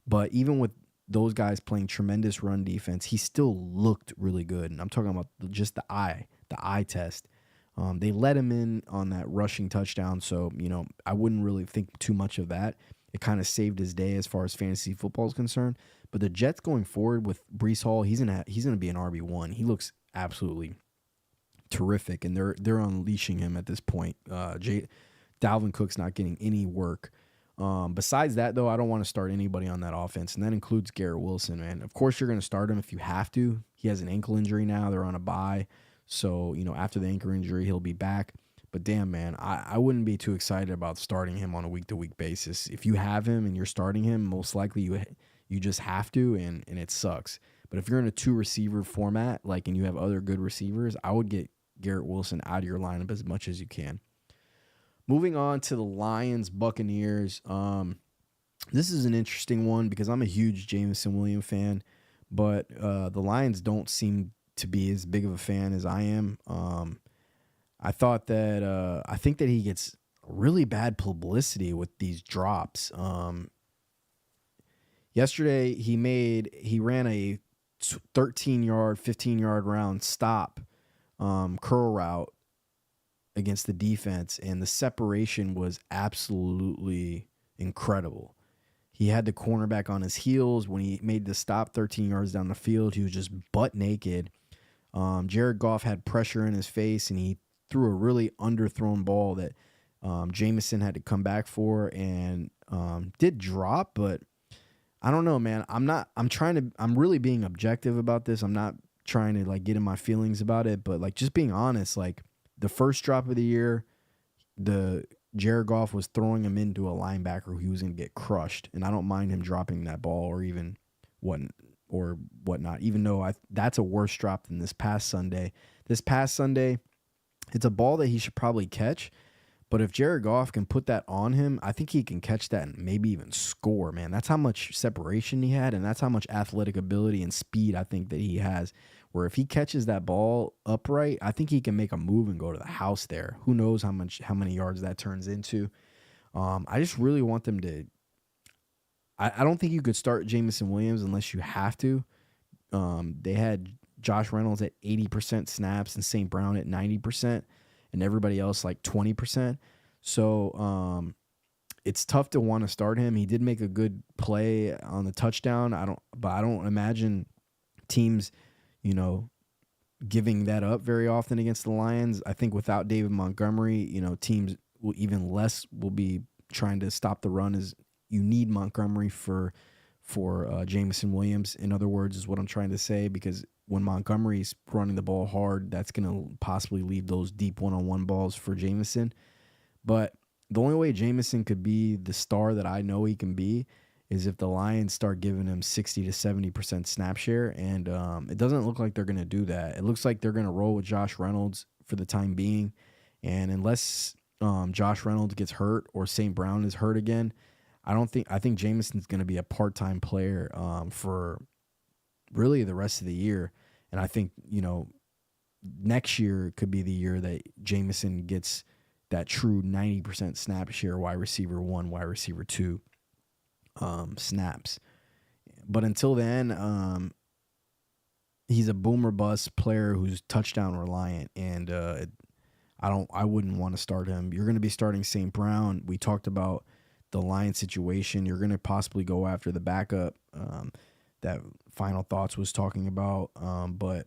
But even with those guys playing tremendous run defense, he still looked really good. And I'm talking about just the eye test. They let him in on that rushing touchdown, so I wouldn't really think too much of that. It kind of saved his day as far as fantasy football is concerned. But the Jets going forward with Breece Hall, he's gonna be an RB1. He looks absolutely terrific, and they're unleashing him at this point. Dalvin Cook's not getting any work. Besides that, though, I don't want to start anybody on that offense, and that includes Garrett Wilson, man. Of course, you're going to start him if you have to. He has an ankle injury now. They're on a bye. So, after the ankle injury, he'll be back. But damn, man, I wouldn't be too excited about starting him on a week-to-week basis. If you have him and you're starting him, most likely you just have to, and it sucks. But if you're in a 2-receiver format, and you have other good receivers, I would get Garrett Wilson out of your lineup as much as you can. Moving on to the Lions-Buccaneers. This is an interesting one because I'm a huge Jameson Williams fan, but the Lions don't seem to be as big of a fan as I am. I think that he gets really bad publicity with these drops. Yesterday he ran a 13-yard, 15-yard round stop curl route against the defense, and the separation was absolutely incredible. He had the cornerback on his heels. When he made the stop 13 yards down the field, he was just butt naked. Jared Goff had pressure in his face, and he threw a really underthrown ball that Jameson had to come back for, and did drop, but I don't know, man. I'm really being objective about this. I'm not trying to get in my feelings about it, but just being honest, the first drop of the year, the Jared Goff was throwing him into a linebacker who he was going to get crushed, and I don't mind him dropping that ball or even whatnot, even though that's a worse drop than this past Sunday. This past Sunday, it's a ball that he should probably catch, but if Jared Goff can put that on him, I think he can catch that and maybe even score, man. That's how much separation he had, and that's how much athletic ability and speed I think that he has, where if he catches that ball upright, I think he can make a move and go to the house there. Who knows how many yards that turns into. I just really want them to I don't think you could start Jameson Williams unless you have to. They had Josh Reynolds at 80% snaps and St. Brown at 90% and everybody else 20%. So it's tough to want to start him. He did make a good play on the touchdown. I don't imagine teams, giving that up very often against the Lions. I think without David Montgomery, teams will be trying to stop the run. As you need Montgomery for Jameson Williams, in other words, is what I'm trying to say, because when Montgomery's running the ball hard, that's going to possibly leave those deep one-on-one balls for Jameson. But the only way Jameson could be the star that I know he can be is if the Lions start giving him 60 to 70% snap share, and it doesn't look like they're going to do that. It looks like they're going to roll with Josh Reynolds for the time being, and unless Josh Reynolds gets hurt or St. Brown is hurt again, I think Jameson's going to be a part-time player for really the rest of the year. And I think, next year could be the year that Jameson gets that true 90% snap share wide receiver 1, wide receiver 2 snaps. But until then, he's a boomer bust player who's touchdown reliant, and I wouldn't want to start him. You're going to be starting St. Brown. We talked about the Lions situation. You're going to possibly go after the backup that Final Thoughts was talking about. But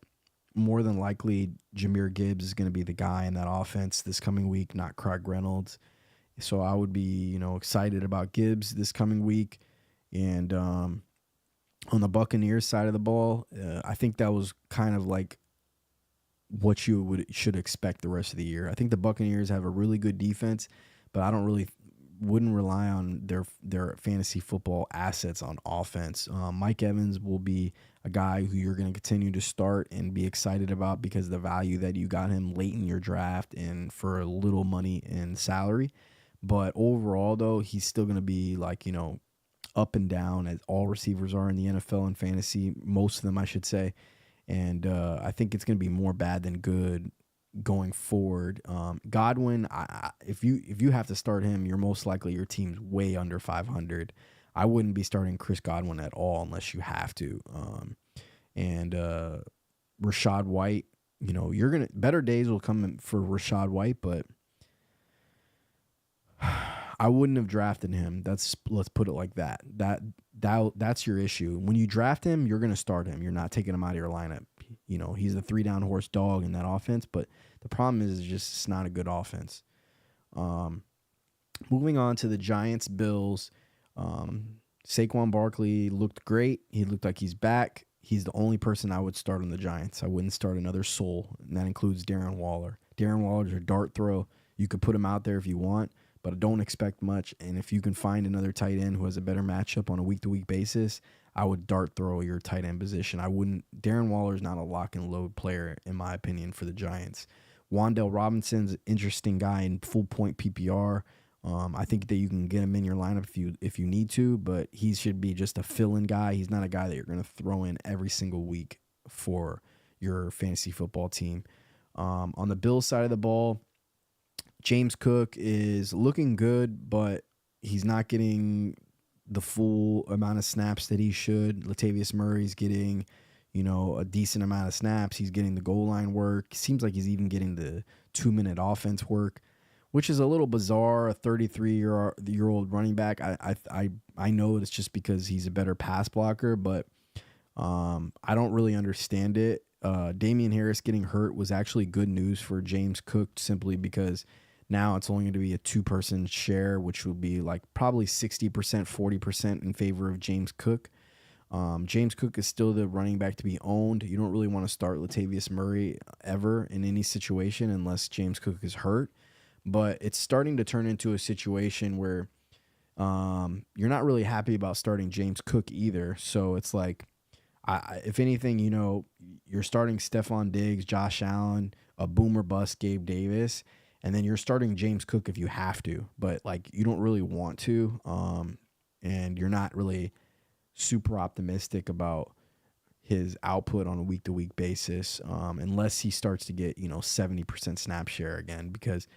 more than likely, Jahmyr Gibbs is going to be the guy in that offense this coming week, not Craig Reynolds. So I would be, excited about Gibbs this coming week. And on the Buccaneers side of the ball, I think that was kind of what you should expect the rest of the year. I think the Buccaneers have a really good defense, but I wouldn't rely on their fantasy football assets on offense. Mike Evans will be a guy who you're going to continue to start and be excited about because of the value that you got him late in your draft and for a little money in salary. But overall, though, he's still going to be up and down, as all receivers are in the NFL and fantasy, most of them, I should say. And I think it's going to be more bad than good going forward. Godwin, if you have to start him, you're most likely your team's way under 500. I wouldn't be starting Chris Godwin at all unless you have to. And Rashad White, you're gonna better days will come for Rashad White, but I wouldn't have drafted him. Let's put it like that. That's your issue. When you draft him, you're gonna start him. You're not taking him out of your lineup. He's the 3-down horse dog in that offense, but the problem is just it's not a good offense. Moving on to the Giants Bills. Saquon Barkley looked great. He looked like he's back. He's the only person I would start on the Giants. I wouldn't start another soul, and that includes Darren Waller. Darren Waller's a dart throw. You could put him out there if you want, but don't expect much. And if you can find another tight end who has a better matchup on a week-to-week basis, I would dart throw your tight end position. Darren Waller's not a lock and load player, in my opinion, for the Giants. Wan'Dale Robinson's an interesting guy in full point PPR. I think that you can get him in your lineup if you need to, but he should be just a fill-in guy. He's not a guy that you're going to throw in every single week for your fantasy football team. On the Bills side of the ball, James Cook is looking good, but he's not getting the full amount of snaps that he should. Latavius Murray's getting, a decent amount of snaps. He's getting the goal line work. Seems like he's even getting the 2-minute offense work, which is a little bizarre. A 33-year-old running back. I know it's just because he's a better pass blocker, but I don't really understand it. Damian Harris getting hurt was actually good news for James Cook, simply because now it's only going to be a 2-person share, which will be like probably 60%, 40% in favor of James Cook. James Cook is still the running back to be owned. You don't really want to start Latavius Murray ever in any situation unless James Cook is hurt. But it's starting to turn into a situation where you're not really happy about starting James Cook either. So it's like, if anything, you're starting Stephon Diggs, Josh Allen, a boomer bust Gabe Davis, and then you're starting James Cook if you have to. But like you don't really want to, and you're not really super optimistic about his output on a week-to-week basis, unless he starts to get 70% snap share again, because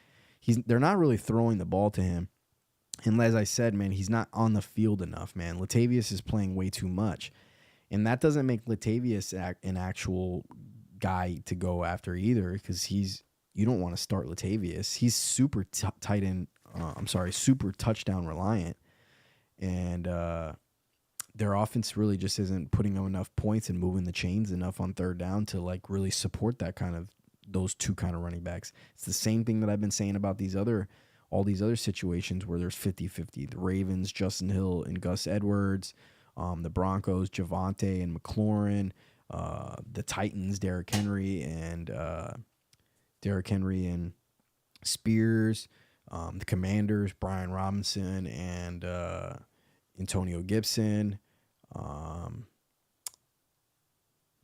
they're not really throwing the ball to him. And as I said, man, he's not on the field enough, man. Latavius is playing way too much. And that doesn't make Latavius an actual guy to go after either, because you don't want to start Latavius. He's super super touchdown reliant. And their offense really just isn't putting up enough points and moving the chains enough on third down to like really support those two kind of running backs. It's the same thing that I've been saying about all these other situations where there's 50-50. The Ravens, Justin Hill and Gus Edwards, the Broncos, Javonte and McLaurin, the Titans, Derrick Henry and Spears, the Commanders, Brian Robinson and Antonio Gibson.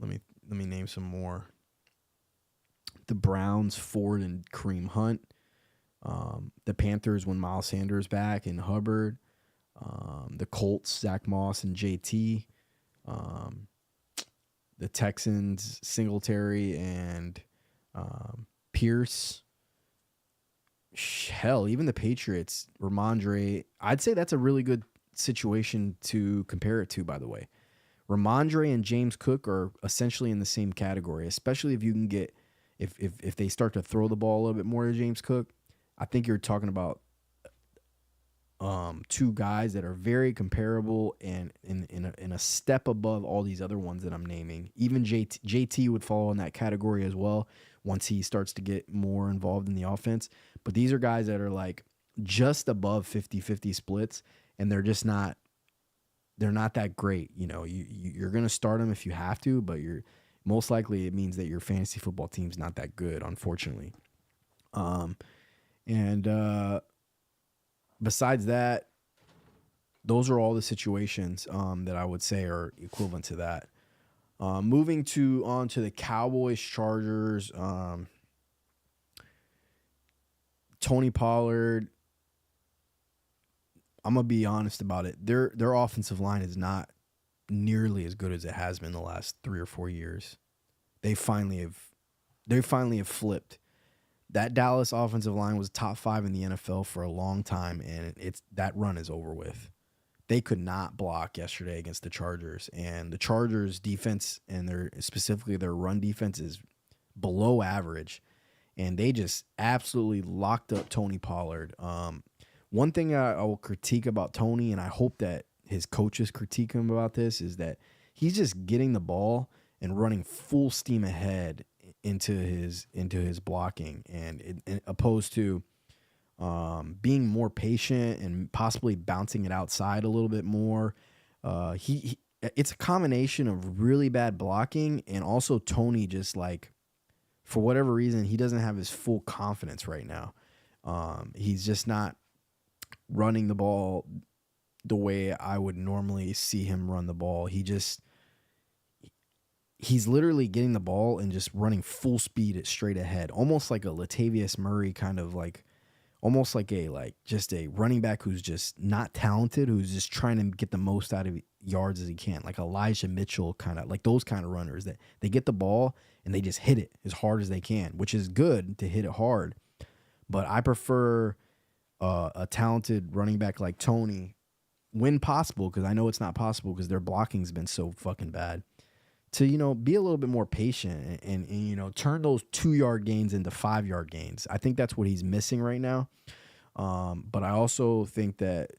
Let me name some more. The Browns, Ford and Kareem Hunt. The Panthers when Miles Sanders back and Hubbard. The Colts, Zach Moss and JT. The Texans, Singletary and Pierce. Hell, even the Patriots, Ramondre. I'd say that's a really good situation to compare it to, by the way. Ramondre and James Cook are essentially in the same category, especially if you can get if they start to throw the ball a little bit more to James Cook. I think you're talking about two guys that are very comparable and in a step above all these other ones that I'm naming. Even JT would fall in that category as well once he starts to get more involved in the offense. But these are guys that are like just above 50-50 splits, and they're not that great. You're going to start them if you have to, but most likely it means that your fantasy football team's not that good, unfortunately. Besides that, those are all the situations that I would say are equivalent to that. Moving on to the Cowboys, Chargers, Tony Pollard. I'm gonna be honest about it. Their offensive line is not nearly as good as it has been the last 3 or 4 years. they finally have flipped. That Dallas offensive line was top 5 in the NFL for a long time, and it's that run is over with. They could not block yesterday against the Chargers, and the Chargers defense and specifically their run defense is below average, and they just absolutely locked up Tony Pollard. One thing I will critique about Tony, and I hope that his coaches critique him about this, is that he's just getting the ball and running full steam ahead into his blocking, and opposed to being more patient and possibly bouncing it outside a little bit more. It's a combination of really bad blocking and also Tony just like, for whatever reason, he doesn't have his full confidence right now. He's just not running the ball the way I would normally see him run the ball. He's literally getting the ball and just running full speed at straight ahead, almost like a Latavius Murray kind of like, almost like just a running back who's just not talented, who's just trying to get the most out of yards as he can, like Elijah Mitchell, kind of like those kind of runners that they get the ball and they just hit it as hard as they can, which is good to hit it hard. But I prefer a talented running back like Tony, when possible, because I know it's not possible because their blocking's been so fucking bad, to, be a little bit more patient and turn those 2-yard gains into 5-yard gains. I think that's what he's missing right now. But I also think that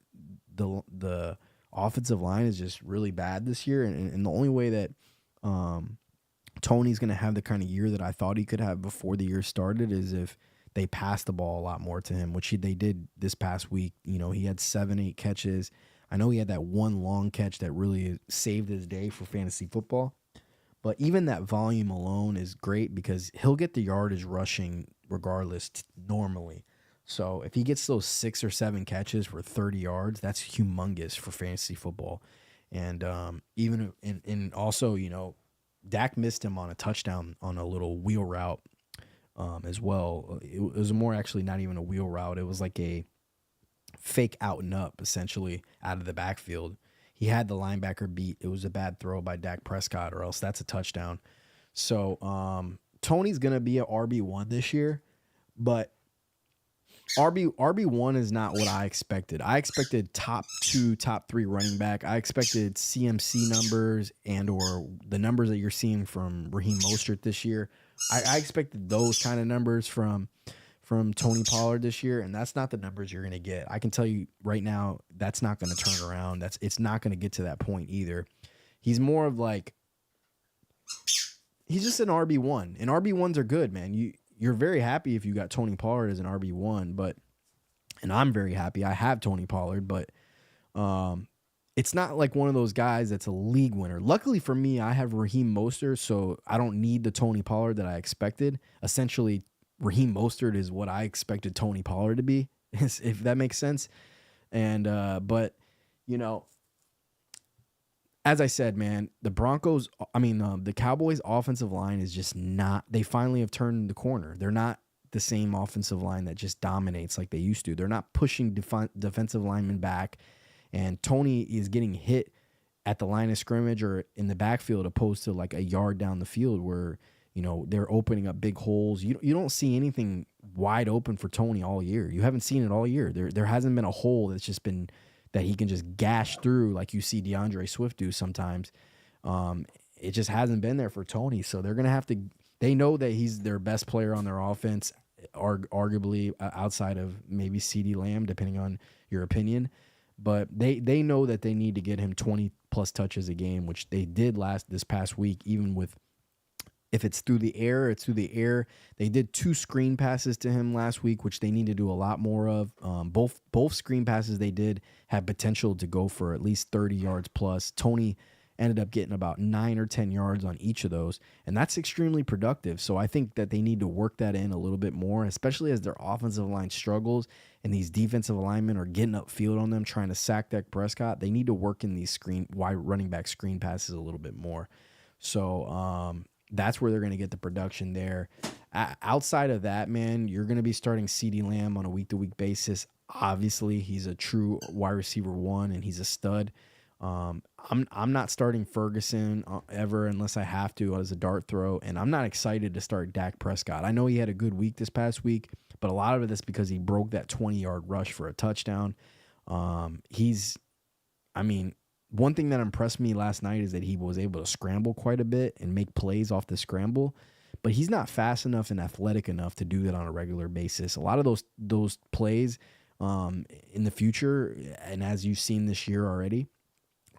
the offensive line is just really bad this year. And the only way that Tony's going to have the kind of year that I thought he could have before the year started is if they pass the ball a lot more to him, which they did this past week. He had 7-8 catches. I know he had that one long catch that really saved his day for fantasy football. But even that volume alone is great because he'll get the yardage rushing regardless normally. So if he gets those 6 or 7 catches for 30 yards, that's humongous for fantasy football. And also, Dak missed him on a touchdown on a little wheel route as well. It was more actually not even a wheel route. It was like a fake out and up, essentially, out of the backfield. He had the linebacker beat. It was a bad throw by Dak Prescott, or else that's a touchdown. So Tony's going to be an RB1 this year, but RB1 is not what I expected. I expected top 2, top 3 running back. I expected CMC numbers and or the numbers that you're seeing from Raheem Mostert this year. I expected those kind of numbers from Tony Pollard this year, and that's not the numbers you're going to get. I can tell you right now, that's not going to turn around. It's not going to get to that point either. He's more of like, he's just an RB1, and RB1s are good, man. You're very happy if you got Tony Pollard as an RB1, and I'm very happy I have Tony Pollard, but it's not like one of those guys that's a league winner. Luckily for me, I have Raheem Mostert, so I don't need the Tony Pollard that I expected. Essentially, Raheem Mostert is what I expected Tony Pollard to be, if that makes sense. And, but, as I said, man, the Cowboys offensive line is just not, they finally have turned the corner. They're not the same offensive line that just dominates like they used to. They're not pushing defensive linemen back, and Tony is getting hit at the line of scrimmage or in the backfield opposed to like a yard down the field where, they're opening up big holes. You don't see anything wide open for Tony all year. You haven't seen it all year. There hasn't been a hole that's just been that he can just gash through like you see DeAndre Swift do sometimes. It just hasn't been there for Tony. So they're going to have to – they know that he's their best player on their offense, arguably outside of maybe CeeDee Lamb, depending on your opinion. But they know that they need to get him 20-plus touches a game, which they did this past week, even with – if it's through the air, it's through the air. They did 2 screen passes to him last week, which they need to do a lot more of. Both screen passes they did had potential to go for at least 30 yards plus. Tony ended up getting about 9 or 10 yards on each of those, and that's extremely productive. So I think that they need to work that in a little bit more, especially as their offensive line struggles and these defensive linemen are getting upfield on them trying to sack Dak Prescott. They need to work in these wide running back screen passes a little bit more. So, that's where they're going to get the production there. Outside of that, man, you're going to be starting CeeDee Lamb on a week-to-week basis. Obviously, he's a true wide receiver 1, and he's a stud. I'm not starting Ferguson ever unless I have to as a dart throw, and I'm not excited to start Dak Prescott. I know he had a good week this past week, but a lot of it is because he broke that 20-yard rush for a touchdown. He's, I mean, one thing that impressed me last night is that he was able to scramble quite a bit and make plays off the scramble, but he's not fast enough and athletic enough to do that on a regular basis. A lot of those plays in the future, and as you've seen this year already,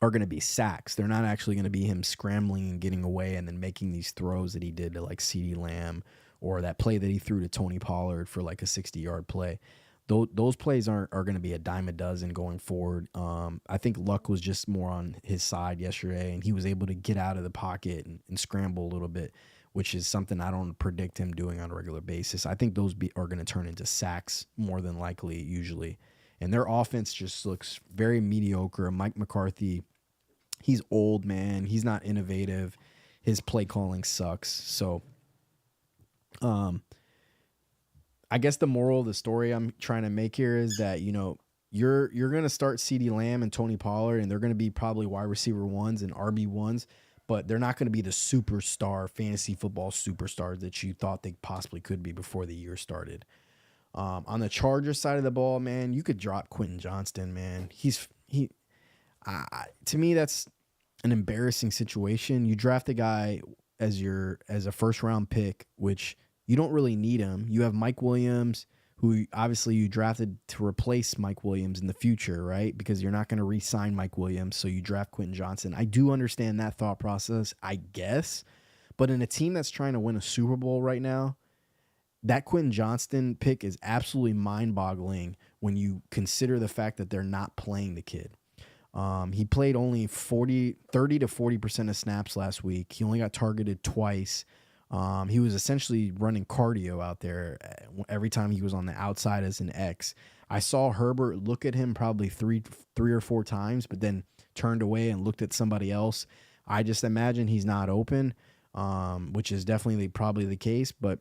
are going to be sacks. They're not actually going to be him scrambling and getting away and then making these throws that he did to like CeeDee Lamb or that play that he threw to Tony Pollard for like a 60-yard play. Those plays are going to be a dime a dozen going forward. I think luck was just more on his side yesterday, and he was able to get out of the pocket and scramble a little bit, which is something I don't predict him doing on a regular basis. I think those are going to turn into sacks more than likely, usually. And their offense just looks very mediocre. Mike McCarthy, he's old, man. He's not innovative. His play calling sucks. So, I guess the moral of the story I'm trying to make here is that, you're going to start CeeDee Lamb and Tony Pollard, and they're going to be probably wide receiver ones and RB ones, but they're not going to be the superstar fantasy football superstars that you thought they possibly could be before the year started. On the Chargers side of the ball, man, you could drop Quentin Johnston, man. To me, that's an embarrassing situation. You draft a guy as a first round pick, which you don't really need him. You have Mike Williams, who obviously you drafted to replace Mike Williams in the future, right? Because you're not going to re-sign Mike Williams, so you draft Quentin Johnston. I do understand that thought process, I guess. But in a team that's trying to win a Super Bowl right now, that Quentin Johnston pick is absolutely mind-boggling when you consider the fact that they're not playing the kid. He played only 30 to 40% of snaps last week. He only got targeted twice. He was essentially running cardio out there every time he was on the outside as an X. I saw Herbert look at him probably three or four times, but then turned away and looked at somebody else. I just imagine he's not open, which is definitely probably the case. But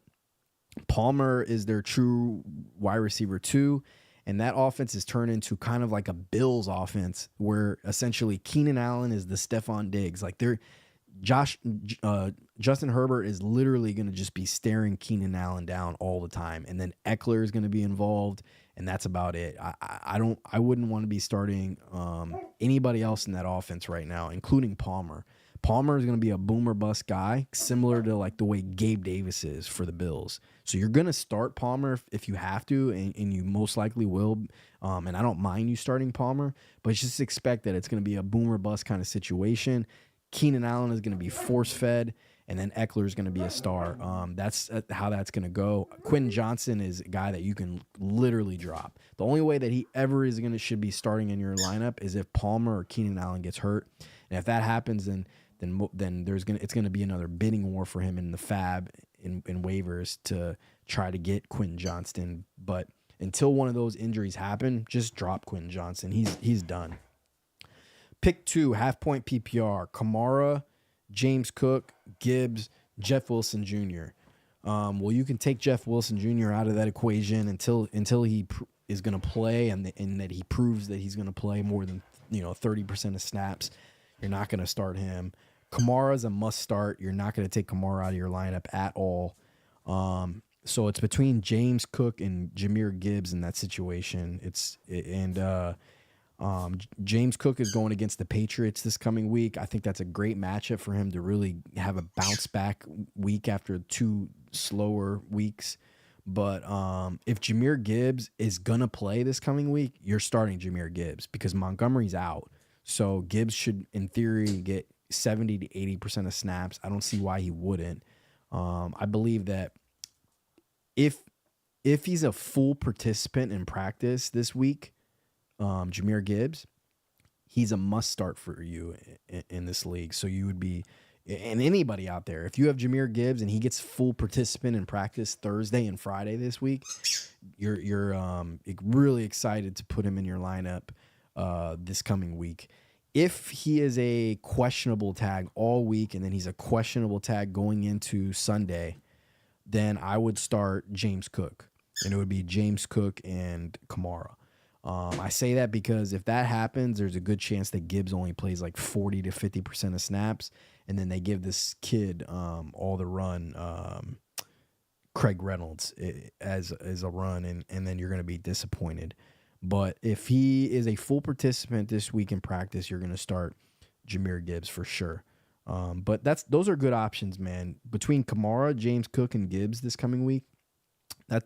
Palmer is their true wide receiver 2. And that offense is turned into kind of like a Bills offense where essentially Keenan Allen is the Stephon Diggs. Like Justin Herbert is literally going to just be staring Keenan Allen down all the time. And then Eckler is going to be involved, and that's about it. I wouldn't want to be starting anybody else in that offense right now, including Palmer. Palmer is going to be a boomer bust guy, similar to like the way Gabe Davis is for the Bills. So you're going to start Palmer if you have to, and you most likely will. And I don't mind you starting Palmer, but just expect that it's going to be a boomer bust kind of situation. Keenan Allen is going to be force fed, and then Eckler is going to be a star. That's how that's going to go. Quentin Johnston is a guy that you can literally drop. The only way that he ever should be starting in your lineup is if Palmer or Keenan Allen gets hurt, and if that happens, then it's gonna be another bidding war for him in the fab in waivers to try to get Quentin Johnston. But until one of those injuries happen, just drop Quentin Johnston. He's done. Pick 2, half-point PPR: Kamara, James Cook, Gibbs, Jeff Wilson Jr. Well, you can take Jeff Wilson Jr. out of that equation until he is going to play and that he proves that he's going to play more than 30% of snaps. You're not going to start him. Kamara is a must start. You're not going to take Kamara out of your lineup at all. So it's between James Cook and Jahmyr Gibbs in that situation. James Cook is going against the Patriots this coming week. I think that's a great matchup for him to really have a bounce back week after 2 slower weeks. But if Jahmyr Gibbs is going to play this coming week, you're starting Jahmyr Gibbs because Montgomery's out. So Gibbs should, in theory, get 70 to 80% of snaps. I don't see why he wouldn't. I believe that if he's a full participant in practice this week, Jahmyr Gibbs, he's a must start for you in this league. So you would be, and anybody out there, if you have Jahmyr Gibbs and he gets full participant in practice Thursday and Friday this week, you're really excited to put him in your lineup this coming week. If he is a questionable tag all week and then he's a questionable tag going into Sunday, then I would start James Cook. And it would be James Cook and Kamara. I say that because if that happens, there's a good chance that Gibbs only plays like 40 to 50% of snaps, and then they give this kid all the run, Craig Reynolds, as a run, and then you're going to be disappointed. But if he is a full participant this week in practice, you're going to start Jahmyr Gibbs for sure. But those are good options, man. Between Kamara, James Cook, and Gibbs this coming week,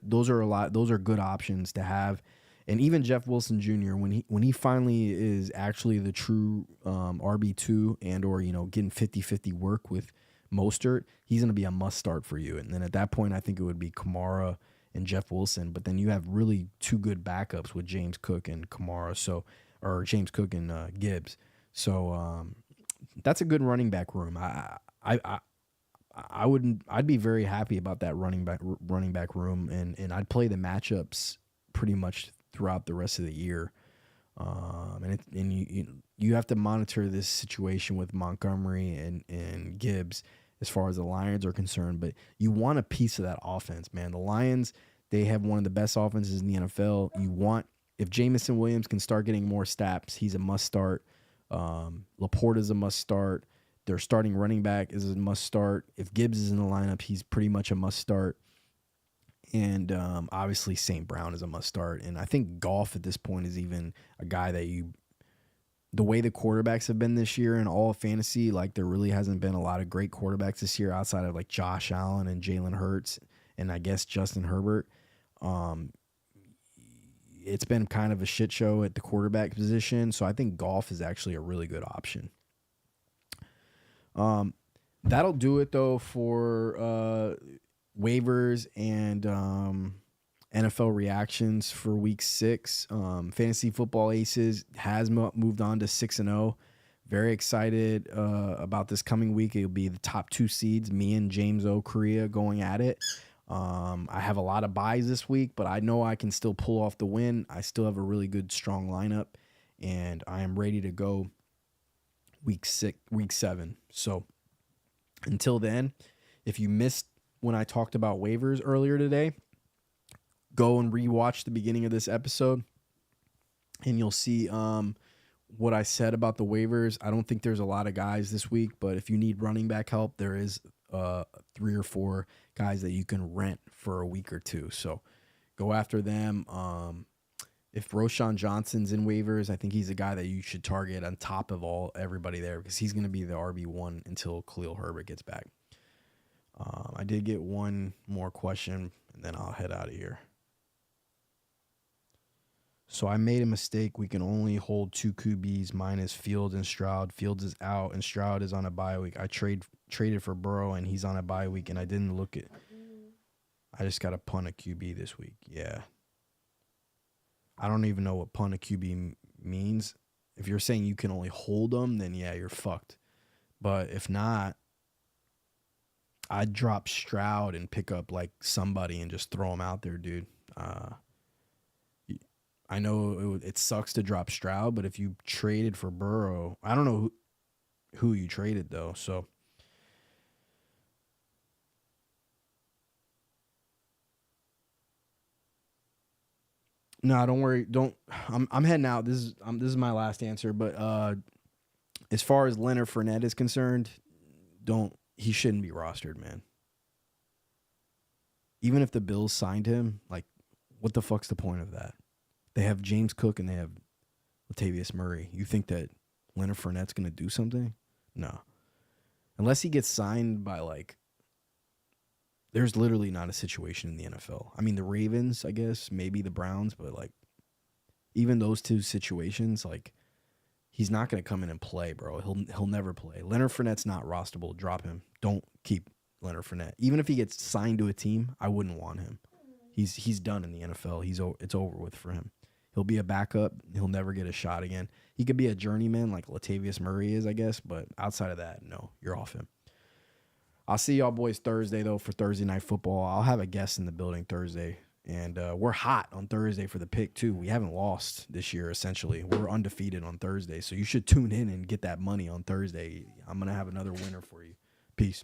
those are good options to have. And even Jeff Wilson Jr., when he finally is actually the true RB2 and or getting 50-50 work with Mostert, he's going to be a must start for you. And then at that point, I think it would be Kamara and Jeff Wilson. But then you have really two good backups with James Cook and Kamara, or James Cook and Gibbs. So that's a good running back room. I'd be very happy about that running back room, and I'd play the matchups pretty much throughout the rest of the year. And you have to monitor this situation with Montgomery and Gibbs as far as the Lions are concerned, but you want a piece of that offense, man. The Lions, they have one of the best offenses in the NFL. If Jamison Williams can start getting more snaps, he's a must start. Laporte is a must start. Their starting running back is a must start. If Gibbs is in the lineup, he's pretty much a must start. And obviously St. Brown is a must start. And I think Goff at this point is even a guy that the way the quarterbacks have been this year in all of fantasy, like there really hasn't been a lot of great quarterbacks this year outside of like Josh Allen and Jalen Hurts and I guess Justin Herbert. It's been kind of a shit show at the quarterback position. So I think Goff is actually a really good option. That'll do it though for waivers and NFL reactions for week 6. Fantasy Football Aces has moved on to 6-0. Very excited about this coming week. It'll be the top 2 seeds, me and James O. Korea going at it. I have a lot of buys this week, but I know I can still pull off the win. I still have a really good, strong lineup, and I am ready to go week 7. So until then, if you missed when I talked about waivers earlier today, go and rewatch the beginning of this episode, and you'll see what I said about the waivers. I don't think there's a lot of guys this week, but if you need running back help, there is 3 or 4 guys that you can rent for a week or 2. So go after them. If Roschon Johnson's in waivers, I think he's a guy that you should target on top of everybody there because he's going to be the RB1 until Khalil Herbert gets back. I did get one more question, and then I'll head out of here. So I made a mistake. We can only hold 2 QBs minus Fields and Stroud. Fields is out, and Stroud is on a bye week. I traded for Burrow, and he's on a bye week, and I didn't look at. I just got to punt a QB this week. Yeah. I don't even know what punt a QB means. If you're saying you can only hold them, then yeah, you're fucked. But if not, I'd drop Stroud and pick up like somebody and just throw him out there, dude. I know it sucks to drop Stroud, but if you traded for Burrow, I don't know who you traded though. So no, don't worry. I'm heading out. This is my last answer. But as far as Leonard Fournette is concerned, he shouldn't be rostered, man. Even if the Bills signed him, like, what the fuck's the point of that? They have James Cook and they have Latavius Murray. You think that Leonard Fournette's going to do something? No. Unless he gets signed by, like, there's literally not a situation in the NFL. I mean, the Ravens, I guess, maybe the Browns, but, like, even those 2 situations, like, he's not going to come in and play, bro. He'll never play. Leonard Fournette's not rosterable. Drop him. Don't keep Leonard Fournette. Even if he gets signed to a team, I wouldn't want him. He's done in the NFL. It's over with for him. He'll be a backup. He'll never get a shot again. He could be a journeyman like Latavius Murray is, I guess, but outside of that, no, you're off him. I'll see y'all boys Thursday, though, for Thursday Night Football. I'll have a guest in the building Thursday, and we're hot on Thursday for the pick, too. We haven't lost this year, essentially. We're undefeated on Thursday, so you should tune in and get that money on Thursday. I'm going to have another winner for you. Peace.